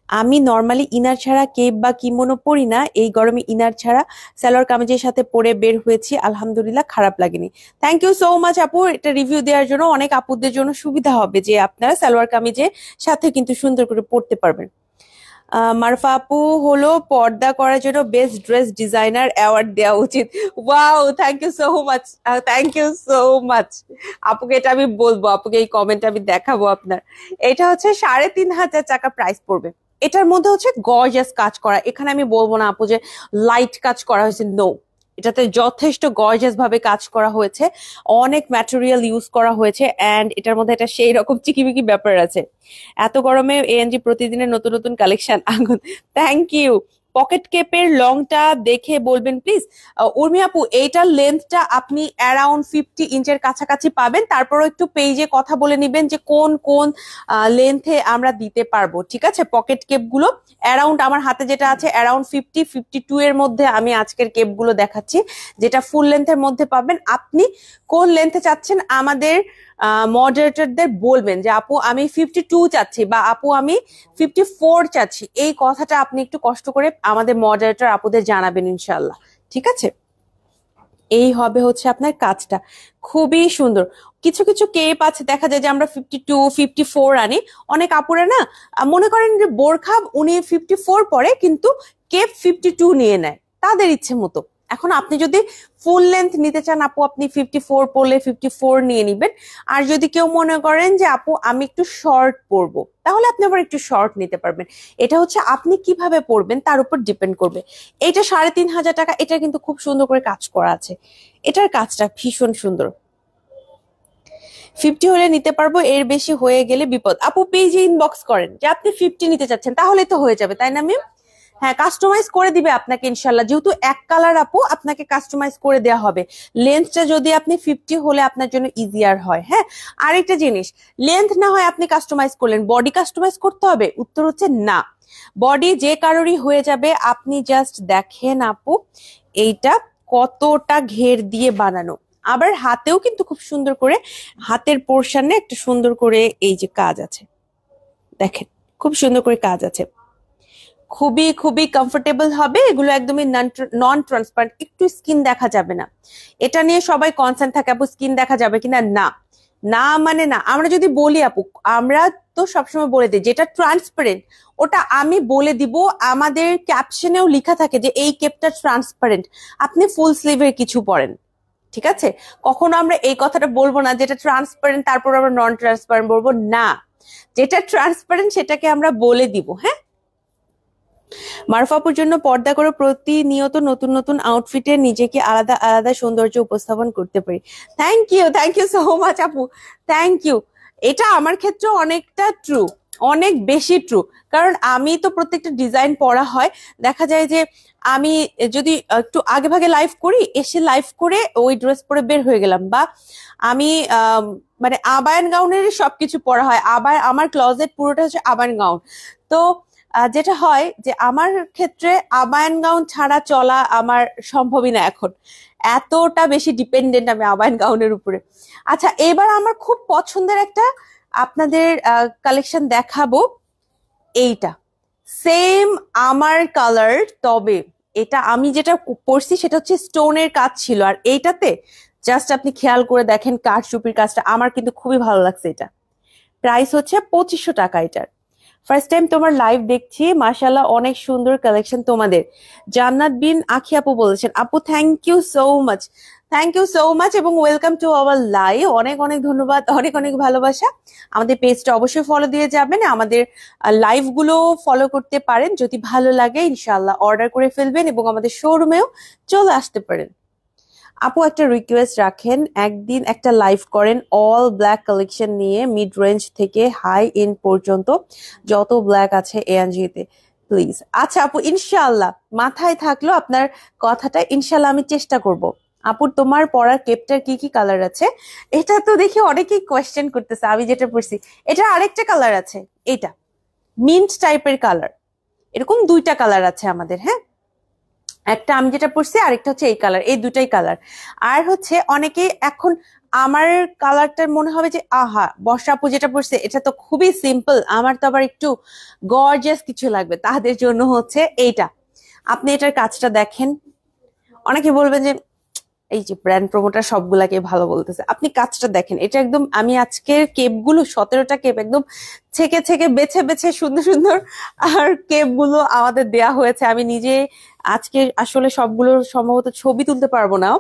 আমি নর্মালি ইনার ছাড়া কেপ বা কিমোনো পরি না, এই গরমে ইনার ছাড়া সালোয়ার কামিজের সাথে পরে বের হয়েছি, আলহামদুলিল্লাহ খারাপ লাগেনি। থ্যাংক ইউ সো মাচ আপু এটা রিভিউ দেওয়ার জন্য। অনেক আপুদের জন্য সুবিধা হবে যে আপনারা সালোয়ার কামিজের সাথে কিন্তু সুন্দর করে পরতে পারবেন। মারফা আপু হলো পর্দা করার জন্য বেস্ট ড্রেস ডিজাইনার অ্যাওয়ার্ড দেওয়া উচিত। Wow, thank you so much, thank you so much. আপুকে এটা আমি বলবো, আপুকে এই কমেন্ট আমি দেখাবো আপনার। এটা হচ্ছে 3500 টাকা প্রাইস পড়বে। এটার মধ্যে হচ্ছে গর্জিয়াস কাজ করা, এখানে আমি বলবো না আপু যে লাইট কাজ করা হয়েছে, নো, এটাতে যথেষ্ট গর্জিয়াস ভাবে কাজ করা হয়েছে, অনেক ম্যাটেরিয়াল ইউজ করা হয়েছে, এন্ড এটার মধ্যে একটা সেই রকম চিকিমিকি ব্যাপার আছে। এত গরমে এএনজি প্রতিদিনের নতুন নতুন কালেকশন আগুন। Thank you. পকেট কেপের লংটা দেখে বলবেন প্লিজ। উর্মি আপু, এইটার লেন্থটা আপনি অ্যারাউন্ড 50 ইঞ্চের কাছাকাছি পাবেন, তারপরও একটু পেজে কথা বলে নিবেন যে কোন কোন লেন্থে আমরা দিতে পারবো, ঠিক আছে? পকেট কেপ গুলো অ্যারাউন্ড আমার হাতে যেটা আছে অ্যারাউন্ড 52 এর মধ্যে আমি আজকের কেপ গুলো দেখাচ্ছি, যেটা ফুল লেন্থের মধ্যে পাবেন। আপনি কোন লেন্থে চাচ্ছেন আমাদের মডারেটরদের বলবেন যে আপু আমি 52 চাচ্ছি বা আপু আমি 54 চাচ্ছি, এই কথাটা আপনি একটু কষ্ট করে আমাদের মডারেটর আপুদের জানাবেন ইনশাল্লাহ, ঠিক আছে? এই হবে হচ্ছে আপনার কাজটা, খুবই সুন্দর। কিছু কিছু কেপ আছে দেখা যায় যে আমরা 52 54 আনি, অনেক আপুরা না মনে করেন যে বোরখা উনি 54 পরে কিন্তু কেপ 52 নিয়ে নেয় তাদের ইচ্ছে মতো। এখন আপনি যদি ফুল লেন্থ নিতে চান আপু, আপনি 54 পরলে 54 নিয়ে নিবেন। আর যদি কেউ মনে করেন যে আপু আমি একটু শর্ট পরবো, তাহলে আপনি আবার একটু শর্ট নিতে পারবেন। এটা হচ্ছে আপনি কিভাবে পরবেন তার উপর ডিপেন্ড করবে। এটা 3,500 টাকা, এটা কিন্তু খুব সুন্দর করে কাজ করা আছে, এটার কাজটা ভীষণ সুন্দর। 50 হলে নিতে পারবো, এর বেশি হয়ে গেলে বিপদ। আপু পেজে ইনবক্স করেন যে আপনি 50 নিতে চাচ্ছেন, তাহলে তো হয়ে যাবে, তাই না মিম? হ্যাঁ, কাস্টমাইজ করে দিবে আপনাকে ইনশাল্লাহ, যেহেতু এক কালার আপু আপনাকে কাস্টমাইজ করে দেওয়া হবে। লেন্থটা যদি আপনি 50 হলে আপনার জন্য ইজিয়ার হয়। হ্যাঁ, আরেকটা জিনিস, লেন্থ না হয় আপনি কাস্টমাইজ করলেন, বডি কাস্টমাইজ করতে হবে? উত্তর হচ্ছে না, বডি যে কারোরই হয়ে যাবে। আপনি জাস্ট দেখেন আপু এইটা কতটা ঘের দিয়ে বানানো, আবার হাতেও কিন্তু খুব সুন্দর করে হাতের পোর্শনে একটা সুন্দর করে এই যে কাজ আছে, দেখেন খুব সুন্দর করে কাজ আছে, খুবই খুবই কমফোর্টেবল হবে এগুলো, একদমই নন ট্রান্সপারেন্ট, একটু স্কিন দেখা যাবে না। এটা নিয়ে সবাই কনসার্ন থাকে আপু স্কিন দেখা যাবে কিনা, না না মানে না। আমরা যদি বলি আপু, আমরা তো সবসময় বলে দিই যেটা ট্রান্সপারেন্ট ওটা আমি বলে দিব, আমাদের ক্যাপশনেও লেখা থাকে যে এই কেপটা ট্রান্সপারেন্ট, আপনি ফুল স্লিভের কিছু পরেন, ঠিক আছে? কখনো আমরা এই কথাটা বলবো না যেটা ট্রান্সপারেন্ট তারপর আমরা নন ট্রান্সপারেন্ট বলবো না, যেটা ট্রান্সপারেন্ট সেটাকে আমরা বলে দিব। হ্যাঁ, মারুফাপুর জন্য পর্দা করে প্রতিনিয়ত নতুন নতুন আউটফিটে নিজেকে আলাদা আলাদা সৌন্দর্য উপস্থাপন করতে পারি। থ্যাংক ইউ সো মাচ আপু, থ্যাংক ইউ। এটা আমার ক্ষেত্রে অনেকটা ট্রু, অনেক বেশি ট্রু, কারণ আমি তো প্রত্যেকটা ডিজাইন পড়া হয়, দেখা যায় যে আমি যদি একটু আগে ভাগে লাইভ করি, এসে লাইভ করে ওই ড্রেস পরে বের হয়ে গেলাম, বা আমি মানে আবায়ান গাউনের সবকিছু পরা হয়, আবার আমার ক্লজেট পুরোটা হচ্ছে আবায়ান গাউন। তো যেটা হয় যে আমার ক্ষেত্রে আবায়ান গাউন ছাড়া চলা আমার সম্ভবই না এখন, এতটা বেশি ডিপেন্ডেন্ট আমি আবায়ান গাউনের উপরে। আচ্ছা, এবার আমার খুব পছন্দের একটা আপনাদের কালেকশন দেখাবো, এইটা সেম আমার কালার, তবে এটা আমি যেটা পরছি সেটা হচ্ছে স্টোনের কাজ ছিল, আর এইটাতে জাস্ট আপনি খেয়াল করে দেখেন কারচুপির কাজটা, আমার কিন্তু খুবই ভালো লাগছে। এটা প্রাইস হচ্ছে 2500 টাকা। এটার ফার্স্ট টাইম তোমার লাইভ দেখছি, মাশাআল্লাহ অনেক সুন্দর কালেকশন তোমাদের। জান্নাত বিন আখি আপু বলেছেন, আপু thank you so much, thank you so much এবং ওয়েলকাম টু আওয়ার লাইভ। অনেক অনেক ধন্যবাদ, অনেক অনেক ভালোবাসা। আমাদের পেজটা অবশ্যই ফলো দিয়ে যাবেন, আমাদের লাইভ গুলো ফলো করতে পারেন, যদি ভালো লাগে ইনশাআল্লাহ অর্ডার করে ফেলবেন এবং আমাদের শোরুমেও চলে আসতে পারেন। আপু একটা রিকোয়েস্ট রাখেন, একদিন একটা লাইভ করেন অল ব্ল্যাক কালেকশন নিয়ে, মিড রেঞ্জ থেকে হাই এন্ড পর্যন্ত যত ব্ল্যাক আছে এএনজিতে প্লিজ। আচ্ছা আপু, ইনশাআল্লাহ মাথায় থাকলো আপনার কথাটা, ইনশাআল্লাহ আমি চেষ্টা করব। আপুর তোমার পরার কেপটার কি কি কালার আছে? এটা তো দেখি অনেকেই কোয়েশ্চেন করতেছে, আমি যেটা পড়ছি এটা আরেকটা কালার আছে, এটা মিন্ট টাইপের কালার, এরকম দুইটা কালার আছে আমাদের। হ্যাঁ, একটা আমি যেটা পরছি, আরেকটা হচ্ছে এই কালার, এই দুটাই কালার। আর হচ্ছে অনেকে এখন আমার কালারটার মনে হবে যে আহা বর্ষা আপু যেটা পরছে এটা তো খুবই সিম্পল, আমার তো আবার একটু গর্জিয়াস কিছু লাগবে, তাদের জন্য হচ্ছে এইটা। আপনি এটার কাজটা দেখেন, অনেকে বলবেন যে এই যে ব্র্যান্ড প্রমোটার সবগুলাকে ভালো বলতেছে, আপনি কাজটা দেখেন, এটা একদম আমি আজকের কেপগুলো 17টা কেপ একদম ছেকে ছেকে বেছে বেছে সুন্দর সুন্দর আর কেপগুলো আমাদের দেয়া হয়েছে। আমি নিজে আজকে আসলে সবগুলোর সম্ভবত ছবি তুলতে পারবো না,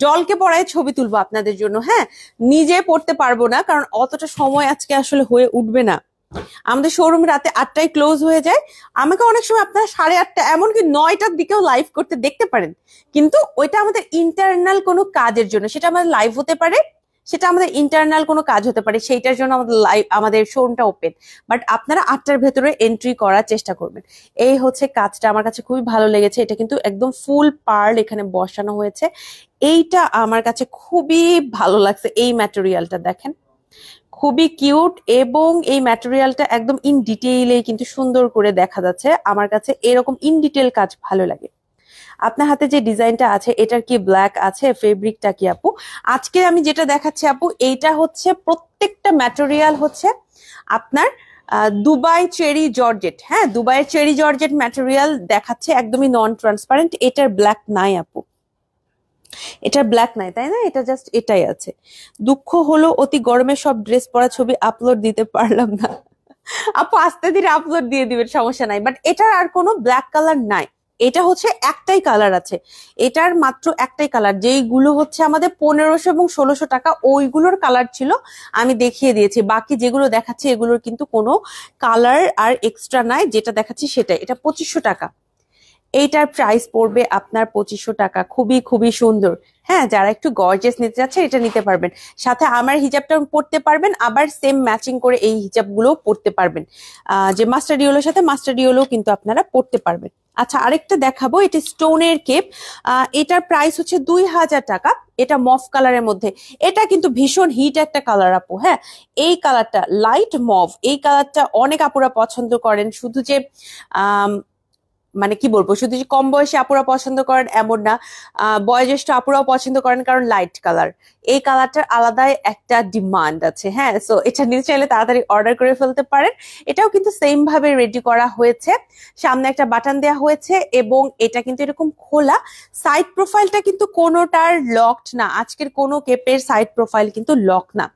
ডলকে পড়ায় ছবি তুলবো আপনাদের জন্য। হ্যাঁ, নিজে পড়তে পারবো না কারণ অতটা সময় আজকে আসলে হয়ে উঠবে না। আমাদের শোরুম রাতে 8টায় ক্লোজ হয়ে যায়, আমাকে অনেক সময় আপনারা 8:30 এমনকি 9টার দিকেও লাইভ করতে দেখতে পারেন, কিন্তু ওইটা আমাদের ইন্টারনাল কোনো কাজের জন্য, সেটা আমাদের লাইভ হতে পারে, সেটা আমাদের ইন্টারনাল কোনো কাজ হতে পারে, সেইটার জন্য আমাদের শোরুমটা ওপেন, বাট আপনারা 8টার ভেতরে এন্ট্রি করার চেষ্টা করবেন। এই হচ্ছে কাজটা, আমার কাছে খুবই ভালো লেগেছে। এটা কিন্তু একদম ফুল পার্ল এখানে বসানো হয়েছে, এইটা আমার কাছে খুবই ভালো লাগছে। এই ম্যাটেরিয়ালটা দেখেন, খুবই কিউট, এবং এই ম্যাটেরিয়ালটা একদম ইন ডিটেইলে কিন্তু সুন্দর করে দেখা যাচ্ছে। আমার কাছে এরকম ইন ডিটেল কাজ ভালো লাগে। আপনার হাতে যে ডিজাইনটা আছে এটার কি ব্ল্যাক আছে, ফেব্রিকটা কি আপু? আজকে আমি যেটা দেখাচ্ছি আপু, এইটা হচ্ছে প্রত্যেকটা ম্যাটেরিয়াল হচ্ছে আপনার দুবাই চেরি জর্জেট। হ্যাঁ, দুবাইয়ের চেরি জর্জেট ম্যাটেরিয়াল দেখাচ্ছে, একদমই নন ট্রান্সপারেন্ট। এটার ব্ল্যাক নাই আপু, এটার ব্ল্যাক নাই, তাই না? এটা জাস্ট এটাই আছে। দুঃখ হলো অতি গরমে সব ড্রেস পরা ছবি আপলোড দিতে পারলাম না। আপু আস্তে ধীরে আপলোড দিয়ে দিবেন, সমস্যা নাই। বাট এটার আর কোনো ব্ল্যাক কালার নাই, এটা হচ্ছে একটাই কালার আছে, এটার মাত্র একটাই কালার। যেইগুলো হচ্ছে আমাদের 1500 এবং 1600 টাকা, ওইগুলোর কালার ছিল, আমি দেখিয়ে দিয়েছি। বাকি যেগুলো দেখাচ্ছি এগুলোর কিন্তু কোনো কালার আর এক্সট্রা নাই, যেটা দেখাচ্ছি সেটাই। এটা 2500 টাকা, এইটার প্রাইস পড়বে আপনার 2500 টাকা। খুবই খুবই সুন্দর। হ্যাঁ, যারা একটু গর্জিয়াস নিতে যাচ্ছে এটা নিতে পারবেন, সাথে আমার হিজাবটা পরতে পারবেন, আবার সেম ম্যাচিং করে এই হিজাবগুলো পরতে পারবেন। যে মাস্টার্ড ইয়েলোর সাথে মাস্টার্ড ইয়েলো কিন্তু আপনারা পরতে পারবেন। আচ্ছা, আরেকটা দেখাবো, এটা স্টোনের কেপ। এটার প্রাইস হচ্ছে 2000 টাকা। এটা মফ কালারের মধ্যে, এটা কিন্তু ভীষণ হিট একটা কালার আপু। হ্যাঁ, এই কালারটা লাইট মভ, এই কালারটা অনেক আপুরা পছন্দ করেন। শুধু যে মানে কি বলবো, শুধু যে কম বয়সী আপুরা পছন্দ করেন এমন না, বয়োজ্যেষ্ঠ আপুরাও পছন্দ করেন, কারণ লাইট কালার, এই কালারটার আলাদাই একটা ডিমান্ড আছে। হ্যাঁ, সো এটা নিতে চাইলে তাড়াতাড়ি অর্ডার করে ফেলতে পারেন। এটাও কিন্তু সেম ভাবে রেডি করা হয়েছে, সামনে একটা বাটন দেওয়া হয়েছে, এবং এটা কিন্তু এরকম খোলা। সাইড প্রোফাইলটা কিন্তু কোনোটার লকড না, আজকের কোনো কেপের সাইড প্রোফাইল কিন্তু লক না।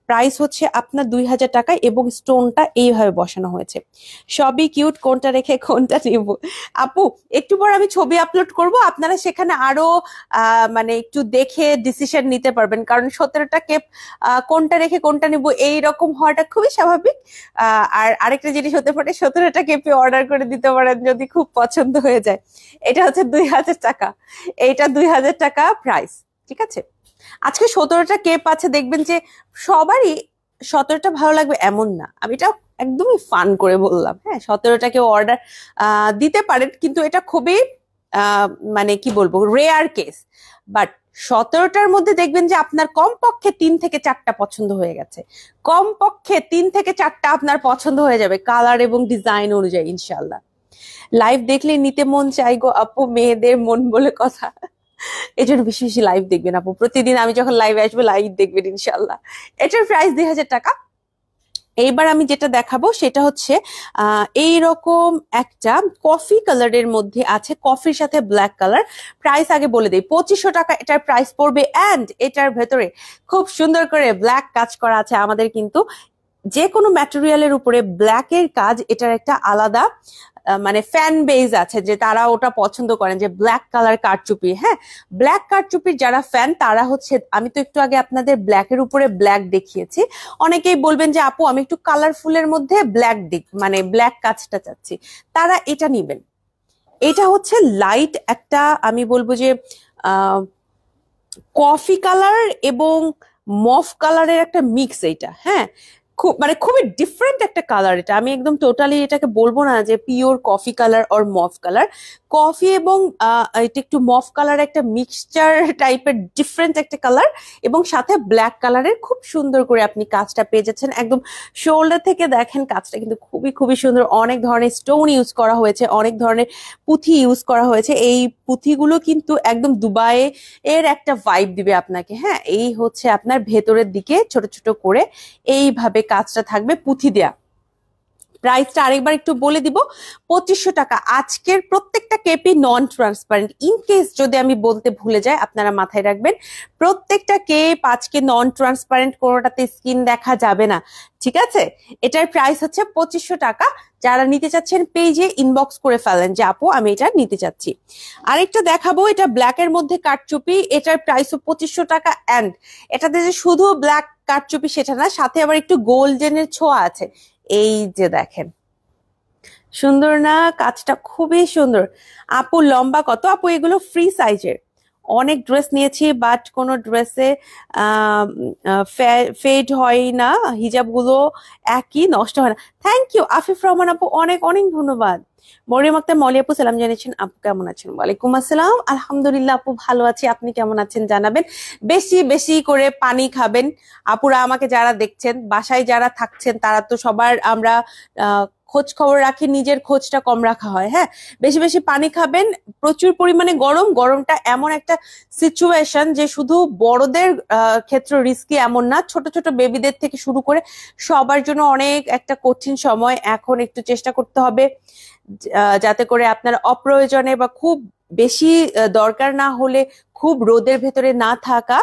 প্রাইস হচ্ছে আপনার 2000 টাকা, এবং স্টোনটা এইভাবে বসানো হয়েছে। সবই কিউট, কোনটা রেখে কোনটা নিব? আপু একটু পর আমি ছবি আপলোড করব, আপনারা সেখানে আরো মানে একটু দেখে ডিসিশন নিতে পারবেন, কারণ 17টা কেপ কোনটা রেখে কোনটা নিব এইরকম হওয়াটা খুবই স্বাভাবিক। আর আরেকটা জিনিস হতে পারে, 17টা কেপে অর্ডার করে দিতে পারেন যদি খুব পছন্দ হয়ে যায়। এটা হচ্ছে 2000 টাকা, এইটা 2000 টাকা প্রাইস। ঠিক আছে, আজকে 17টা কেপ আছে, দেখবেন যে সবারই 17টা ভালো লাগবে এমন না, আমি এটা একদমই ফান করে বললাম। হ্যাঁ, 17টা কেউ অর্ডার দিতে পারেন, কিন্তু এটা খুবই মানে কি বলবো, রেয়ার কেস। বাট 17টার মধ্যে দেখবেন যে আপনার কমপক্ষে 3 থেকে 4টা পছন্দ হয়ে গেছে, কমপক্ষে 3 থেকে 4টা আপনার পছন্দ হয়ে যাবে কালার এবং ডিজাইন অনুযায়ী ইনশাল্লাহ। লাইভ দেখলে নিতে মন চাই গো আপু, মেয়েদের মন বলে কথা। এই জন্য বেশি বেশি লাইভ দেখবেন আপু, প্রতিদিন আমি যখন লাইভে আসবো লাইভ দেখবেন ইনশাল্লাহ। এটার প্রাইস 2000 টাকা। এইবার আমি যেটা দেখাবো সেটা হচ্ছে এইরকম একটা কফি কালারের মধ্যে আছে, কফির সাথে ব্ল্যাক কালার। প্রাইস আগে বলে দিই, 2500 টাকা এটার প্রাইস পড়বে। অ্যান্ড এটার ভেতরে খুব সুন্দর করে ব্ল্যাক কাজ করা আছে। আমাদের কিন্তু যে কোনো ম্যাটেরিয়ালের উপরে ব্ল্যাকের কাজ, এটার একটা আলাদা মানে ফ্যান বেজ আছে, যে তারা ওটা পছন্দ করেন যে ব্ল্যাক কালার কারচুপি। হ্যাঁ, ব্ল্যাক কারচুপির যারা ফ্যান তারা হচ্ছে, আমি তো একটু আগে আপনাদের ব্ল্যাকের উপরে ব্ল্যাক দেখিয়েছি, অনেকেই বলবেন যে আপু আমি একটু কালারফুলের মধ্যে ব্ল্যাক মানে ব্ল্যাক কাজটা চাচ্ছি, তারা এটা নিবেন। এটা হচ্ছে লাইট একটা, আমি বলবো যে কফি কালার এবং মফ কালারের একটা মিক্স এইটা। হ্যাঁ, খুব মানে খুবই ডিফারেন্ট একটা কালার এটা। আমি একদম টোটালি এটাকে বলবো না যে pure coffee colour or মফ colour. Coffee এবং এটা একটু মফ কালার, একটা মিক্সচার টাইপের ডিফারেন্ট একটা কালার, এবং সাথে ব্ল্যাক কালারের খুব সুন্দর করে আপনি কাজটা পেয়ে যাচ্ছেন। একদম শোল্ডার থেকে দেখেন কাজটা কিন্তু খুবই খুবই সুন্দর। অনেক ধরনের স্টোন ইউজ করা হয়েছে, অনেক ধরনের পুঁথি ইউজ করা হয়েছে। এই পুঁথিগুলো কিন্তু একদম দুবাই এর একটা ভাইব দিবে আপনাকে। হ্যাঁ, এই হচ্ছে আপনার ভেতরের দিকে ছোট ছোট করে এইভাবে কাজটা থাকবে পুঁথি দেয়া। প্রাইসটা আরেকবার একটু বলে দিব, 2500 টাকা। আজকের প্রত্যেকটা কেপই নন ট্রান্সপারেন্ট। ইন কেস যদি আমি বলতে ভুলে যাই, আপনারা মাথায় রাখবেন প্রত্যেকটা কেপ আজকে নন ট্রান্সপারেন্ট, কোনোটাতে স্কিন দেখা যাবে না। ঠিক আছে, এটার প্রাইস হচ্ছে 2500 টাকা। যারা নিতে চাচ্ছেন পেজে ইনবক্স করে ফেলেন যে আপু আমি এটা নিতে চাচ্ছি। আরেকটা দেখাবো, এটা ব্ল্যাকের মধ্যে কারচুপি, এটার প্রাইসও 2500 টাকা। অ্যান্ড এটাতে যে শুধু ব্ল্যাক কারচুপি সেটা না, সাথে আবার একটু গোল্ডেনের ছোঁয়া আছে। এই যে দেখেন, সুন্দর না কাজটা? খুবই সুন্দর। আপু লম্বা কত? আপু এগুলো ফ্রি সাইজের, অনেক ড্রেস নিয়েছি, বাট কোনো ড্রেসে ফেড হয় না, হিজাবগুলো একই, নষ্ট হয় না। থ্যাংক ইউ আফিফ রহমান আপু, অনেক অনেক ধন্যবাদ। মরিয়ম আক্তার মলি আপু সালাম জানিয়েছেন, আপু কেমন আছেন? ওয়ালাইকুম আসসালাম, আলহামদুলিল্লাহ আপু ভালো আছি, আপনি কেমন আছেন জানাবেন। বেশি বেশি করে পানি খাবেন। আপুরা আমাকে যারা দেখছেন, বাসায় যারা থাকছেন, তারা তো সবার আমরা খোঁজ খবর রাখি, নিজের খোঁজটা কম রাখা হয়। হ্যাঁ, বেশি বেশি পানি খাবেন। প্রচুর পরিমাণে গরমটা এমন একটা সিচুয়েশন যে শুধু বড়দের ক্ষেত্রে রিস্কি এমন না, ছোট ছোট বেবিদের থেকে শুরু করে সবার জন্য অনেক একটা কঠিন সময়। এখন একটু চেষ্টা করতে হবে যাতে করে আপনারা অপ্রয়োজনে বা খুব বেশি দরকার না হলে খুব রোদের ভেতরে না থাকা,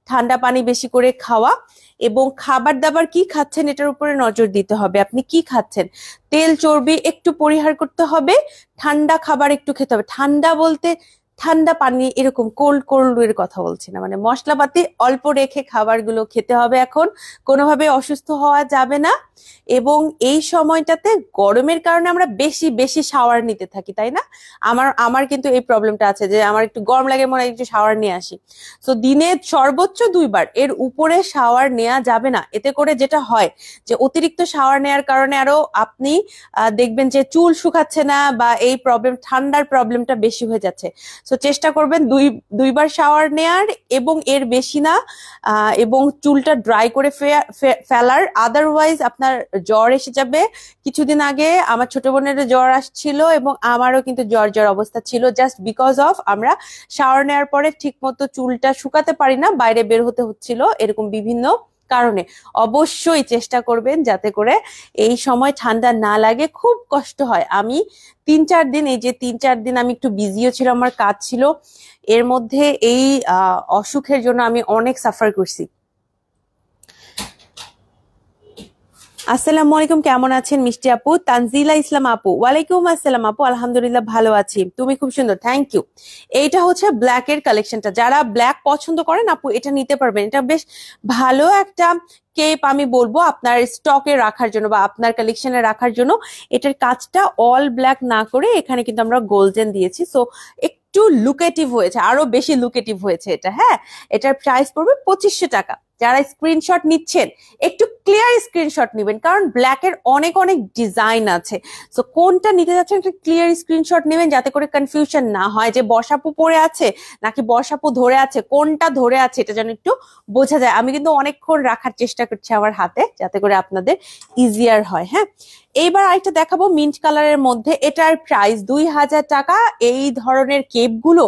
ঠান্ডা পানি বেশি করে খাওয়া, এবং খাবার দাবার কি খাচ্ছেন এটার উপরে নজর দিতে হবে। আপনি কি খাচ্ছেন, তেল চর্বি একটু পরিহার করতে হবে, ঠান্ডা খাবার একটু খেতে হবে। ঠান্ডা বলতে ঠান্ডা পানি, এরকম কোল্ড কোল্ড এর কথা বলছি না, মানে মশলাপাতি অল্প রেখে খাবারগুলো খেতে হবে। এখন কোনোভাবে অসুস্থ হওয়া যাবে না। এবং এই সময়টাতে গরমের কারণে আমরা বেশি বেশি শাওয়ার নিতে থাকি, তাই না? আমার আমার কিন্তু এই প্রবলেমটা আছে যে আমার একটু গরম লাগে, মনে হয় একটু শাওয়ার নিয়ে আসি। তো দিনে সর্বোচ্চ 2 বার, এর উপরে শাওয়ার নেওয়া যাবে না। এতে করে যেটা হয় যে অতিরিক্ত শাওয়ার নেওয়ার কারণে আরো আপনি দেখবেন যে চুল শুকাচ্ছে না, বা এই প্রবলেম, ঠান্ডার প্রবলেমটা বেশি হয়ে যাচ্ছে। তো চেষ্টা করবেন 2বার শাওয়ার নেয়ার, এবং এর বেশি না। এবং চুলটা ড্রাই করে ফেলার, আদারওয়াইজ আপনার জ্বর এসে যাবে। কিছুদিন আগে আমার ছোট বোনের জ্বর আসছিল, এবং আমারও কিন্তু জ্বর জ্বর অবস্থা ছিল, জাস্ট বিকজ অফ আমরা শাওয়ার নেওয়ার পরে ঠিক মতো চুলটা শুকাতে পারি না, বাইরে বের হতে হচ্ছিল, এরকম বিভিন্ন কারণে। অবশ্যই চেষ্টা করবেন যাতে করে এই সময় ঠান্ডা না লাগে, খুব কষ্ট হয়। আমি 3-4 দিন, এই যে 3-4 দিন আমি একটু বিজিও ছিল, আমার কাজ ছিল, এর মধ্যে এই অসুখের জন্য আমি অনেক সাফার করছি। আসসালামু আলাইকুম, কেমন আছেন মিষ্টি আপু? তানজিলা ইসলাম আপু, ওয়ালাইকুম আসসালাম আপু, আলহামদুলিল্লাহ ভালো আছি, তুমি খুব সুন্দর, থ্যাংক ইউ। এইটা হচ্ছে ব্ল্যাক এর কালেকশনটা, যারা ব্ল্যাক পছন্দ করেন আপু এটা নিতে পারবেন। এটা বেশ ভালো একটা কেপ, আমি বলবো আপনার স্টকে রাখার জন্য বা আপনার কালেকশনে রাখার জন্য। এটার কাজটা অল ব্ল্যাক না করে এখানে কিন্তু আমরা গোল্ডেন দিয়েছি, সো একটু লুকেটিভ হয়েছে, আরো বেশি লুকেটিভ হয়েছে এটা। হ্যাঁ, এটার প্রাইস পড়বে 2500 টাকা। যারা স্ক্রিনশট নিচ্ছেন একটু ক্লিয়ার স্ক্রিনশট নেবেন, কারণ ব্ল্যাক এর অনেক অনেক ডিজাইন আছে। সো কোনটা নিতে যাচ্ছেন একটা ক্লিয়ার স্ক্রিনশট নেবেন, যাতে করে কনফিউশন না হয় যে বর্ষাপু পরে আছে নাকি বর্ষাপু ধরে আছে, কোনটা ধরে আছে এটা যেন একটু বোঝা যায়। আমি কিন্তু অনেকক্ষণ রাখার চেষ্টা করছি আমার হাতে, যাতে করে আপনাদের ইজিয়ার হয়। হ্যাঁ, এইবার আরেকটা দেখাবো মিন্ট কালারের মধ্যে, এটার প্রাইস 2000 টাকা। এই ধরনের কেপগুলো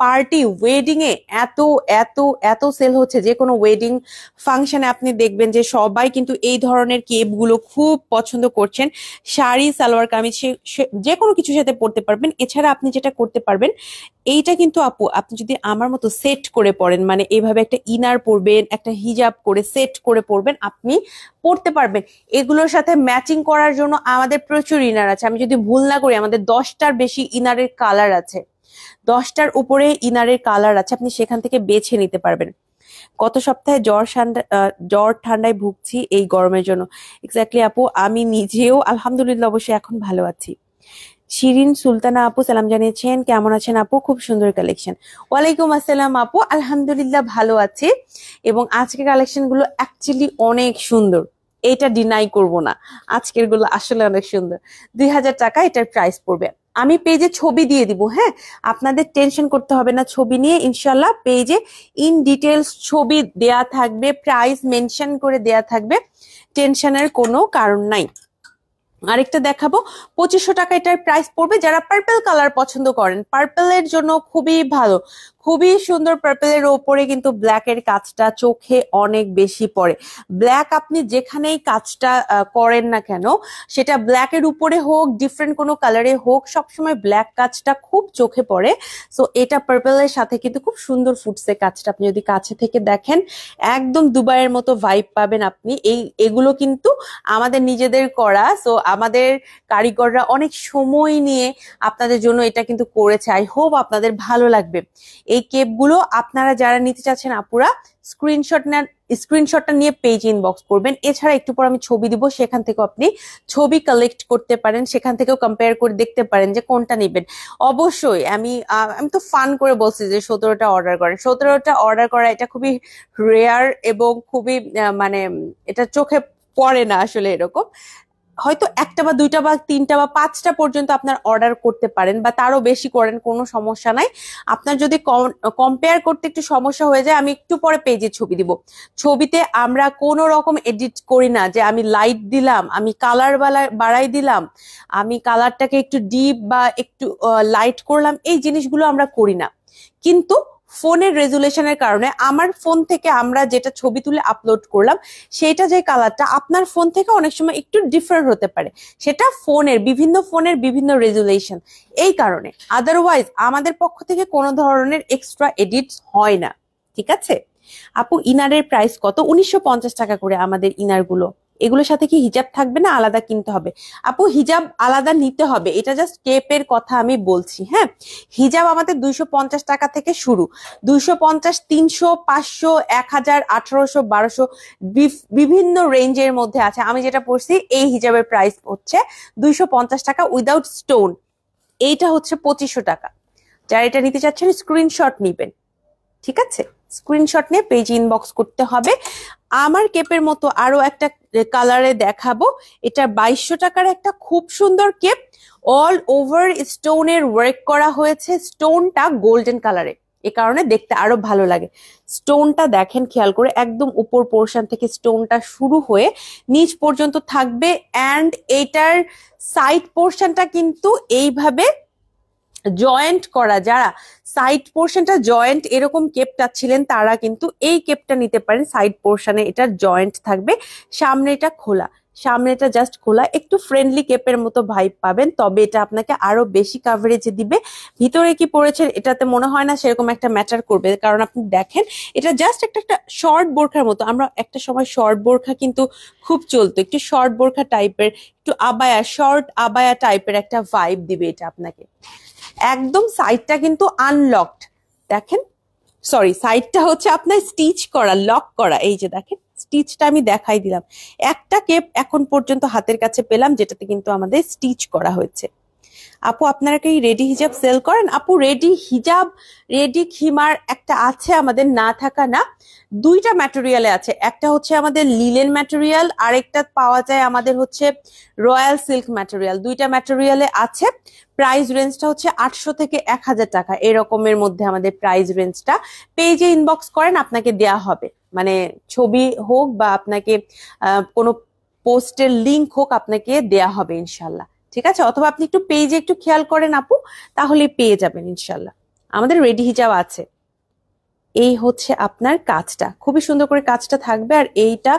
পার্টি ওয়েডিং এ এত এত এত সেল হচ্ছে, যে কোনো ওয়েডিং ফাংশনে আপনি দেখবেন যে সবাই কিন্তু এই ধরনের কেপ গুলো খুব পছন্দ করছেন। শাড়ি, সালোয়ার কামিজ, যে কোনো কিছুর সাথে পরতে পারবেন। এছাড়া আপনি যেটা করতে পারবেন, এইটা কিন্তু আপু আপনি যদি আমার মতো সেট করে পরেন, মানে এইভাবে একটা ইনার পরবেন, একটা হিজাব করে সেট করে পরবেন, আপনি পরতে পারবেন। এগুলোর সাথে ম্যাচিং করার জন্য আমাদের প্রচুর ইনার আছে। আমি যদি ভুল না করি, আমাদের 10টার বেশি ইনারের কালার আছে, 10টার উপরে ইনারের কালার আছে, আপনি সেখান থেকে বেছে নিতে পারবেন। গত সপ্তাহে জ্বর ঠান্ডায় ভুগছি এই গরমের জন্য। এক্স্যাক্টলি আপু, আমি নিজেও আলহামদুলিল্লাহ অবশ্যই এখন ভালো আছি। শিরিন সুলতানা আপু সালাম জানিয়েছেন, কেমন আছেন আপু? খুব সুন্দর কালেকশন। ওয়ালাইকুম আসসালাম আপু, আলহামদুলিল্লাহ ভালো আছি। এবং আজকের কালেকশন গুলো অ্যাকচুয়ালি অনেক সুন্দর, এটা ডিনাই করব না, আজকের গুলো আসলে অনেক সুন্দর। 2000 টাকা এটার প্রাইস পড়বে। আমি পেজে ছবি দিয়ে দিব। হ্যাঁ, আপনাদের টেনশন করতে হবে না ছবি নিয়ে, ইনশাল্লাহ পেজে ইন ডিটেলস ছবি দেয়া থাকবে, প্রাইস মেনশন করে দেয়া থাকবে, টেনশনের কোনো কারণ নাই। আরেকটা দেখাবো, 2500 টাকা এটার প্রাইস পড়বে। যারা পার্পল কালার পছন্দ করেন, পার্পলের জন্য খুবই ভালো, খুবই সুন্দর। পার্পলের ওপরে কিন্তু ব্ল্যাক এর কাজটা চোখে অনেক বেশি পড়ে। ব্ল্যাক আপনি যেখানেই কাজটা করেন না কেন, সেটা ব্ল্যাক এর উপরে হোক, ডিফারেন্ট কোনো কালারে হোক, সবসময় ব্ল্যাক কাজটা খুব চোখে পড়ে। সো এটা পার্পলের সাথে কিন্তু খুব সুন্দর ফুটছে কাজটা, আপনি যদি কাছে থেকে দেখেন একদম দুবাইয়ের মতো ভাইব পাবেন আপনি। এগুলো কিন্তু আমাদের নিজেদের করা, সো আমাদের কারিগররা অনেক সময় নিয়ে আপনাদের জন্য এটা কিন্তু করেছে। আই হোপ আপনাদের ভালো লাগবে। এই কেপগুলো আপনারা যারা নিতে চাচ্ছেন আপুরা স্ক্রিনশটটা নিয়ে পেজ ইনবক্স করবেন। এছাড়া একটু পর আমি ছবি দিব, সেখান থেকে আপনি ছবি কালেক্ট করতে পারেন, সেখান থেকেও কম্পেয়ার করে দেখতে পারেন যে কোনটা নেবেন। অবশ্যই আমি তো ফান করে বলছি যে 17টা অর্ডার করেন। 17টা অর্ডার করা এটা খুবই রেয়ার এবং খুবই মানে এটা চোখে পড়ে না আসলে এরকম। হয়তো একটা বা দুইটা বা তিনটা বা পাঁচটা পর্যন্ত আপনার অর্ডার করতে পারেন বা তারও বেশি করেন, কোনো সমস্যা নাই। আপনার যদি কম্পেয়ার করতে একটু সমস্যা হয়ে যায়, আমি একটু পরে পেজে ছবি দিব। ছবিতে আমরা কোনো রকম এডিট করি না যে আমি লাইট দিলাম, আমি কালার বাড়াই দিলাম, আমি কালারটাকে একটু ডিপ বা একটু লাইট করলাম, এই জিনিসগুলো আমরা করি না। কিন্তু ফোনের রেজুলেশনের কারণে আমার ফোন থেকে আমরা যেটা ছবি তুলে আপলোড করলাম সেটা যে কালারটা আপনার ফোন থেকে অনেক সময় একটু ডিফারেন্ট হতে পারে, সেটা বিভিন্ন ফোনের বিভিন্ন রেজুলেশন, এই কারণে। আদারওয়াইজ আমাদের পক্ষ থেকে কোনো ধরনের এক্সট্রা এডিট হয় না, ঠিক আছে? আপু ইনারের প্রাইস কত? 1950 টাকা করে আমাদের ইনারগুলো। এগুলোর সাথে কি হিজাব থাকবে না আলাদা কিনতে হবে? আপু হিজাব আলাদা নিতে হবে, এটা জাস্ট কেপের কথা আমি বলছি। হ্যাঁ, হিজাব আমাদের 250 টাকা থেকে শুরু। 250, 300, 500, 1000, 1800, 1200 বিভিন্ন রেঞ্জের মধ্যে আছে। আমি যেটা পড়ছি এই হিজাবের প্রাইস হচ্ছে 250 টাকা উইদাউট স্টোন। এইটা হচ্ছে 2500 টাকা। যারা এটা নিতে চাচ্ছেন স্ক্রিনশট নিবেন, ঠিক আছে? স্ক্রিনশট নিয়ে পেজ ইনবক্স করতে হবে। আমার কেপের মতো আরো একটা কালারে দেখাবো। এটা 2200 টাকার একটা খুব সুন্দর কেপ, অল ওভার স্টোনের ওয়ার্ক করা হয়েছে। স্টোনটা গোল্ডেন কালারে, এ কারণে দেখতে আরো ভালো লাগে। স্টোনটা দেখেন খেয়াল করে, একদম উপর পোর্শন থেকে স্টোনটা শুরু হয়ে নিচ পর্যন্ত থাকবে। অ্যান্ড এটার সাইড পোর্শনটা কিন্তু এইভাবে জয়েন্ট করা। যারা সাইড পোর্শনটা জয়েন্ট এরকম কেপটা ছিলেন তারা কিন্তু এই কেপটা নিতে পারেন। সাইড পোর্শনে এটা জয়েন্ট থাকবে, সামনে এটা খোলা, সামনে এটা জাস্ট খোলা। একটু ফ্রেন্ডলি কেপের মতো ভাইব পাবেন, তবে এটা আপনাকে আরো বেশি কাভারেজ দিবে। ভিতরে কি পড়েছেন এটাতে মনে হয় না সেরকম একটা ম্যাটার করবে, কারণ আপনি দেখেন এটা জাস্ট একটা শর্ট বোরখার মতো। আমরা একটা সময় শর্ট বোরখা কিন্তু খুব চলতো, একটু শর্ট বোরখা টাইপের, একটু আবায়া, শর্ট আবায়া টাইপের একটা ভাইব দিবে এটা আপনাকে। একদম সাইডটা কিন্তু আনলকড, দেখেন, সরি সাইডটা হচ্ছে আপনার স্টিচ করা, লক করা। এই যে দেখেন স্টিচটা আমি দেখাই দিলাম। একটা কেপ এখন পর্যন্ত হাতের কাছে পেলাম যেটাতে কিন্তু আমাদের স্টিচ করা হয়েছে। আপু আপনারা কি রেডি হিজাব সেল করেন? আপু রেডি হিজাব, রেডি খিমার একটা আছে আমাদের, না থাকা না। দুইটা ম্যাটেরিয়ালে আছে, একটা হচ্ছে আমাদের লিলেন ম্যাটেরিয়াল, আরেকটা পাওয়া যায় আমাদের হচ্ছে রয়্যাল সিল্ক ম্যাটেরিয়াল। দুইটা ম্যাটেরিয়ালে আছে। প্রাইস রেঞ্জটা হচ্ছে 800 থেকে 1000 টাকা, এরকমের মধ্যে আমাদের প্রাইস রেঞ্জটা। পেজে ইনবক্স করেন, আপনাকে দেয়া হবে, মানে ছবি হোক বা আপনাকে কোনো পোস্টের লিংক হোক, আপনাকে দেয়া হবে ইনশাল্লাহ, ঠিক আছে? অথবা আপনি একটু পেজে একটু খেয়াল করেন আপু, তাহলে পেয়ে যাবেন ইনশাল্লাহ। আমাদের রেডি হিজাব আছে। এই হচ্ছে আপনার কাজটা, খুবই সুন্দর করে কাজটা থাকবে। আর এইটা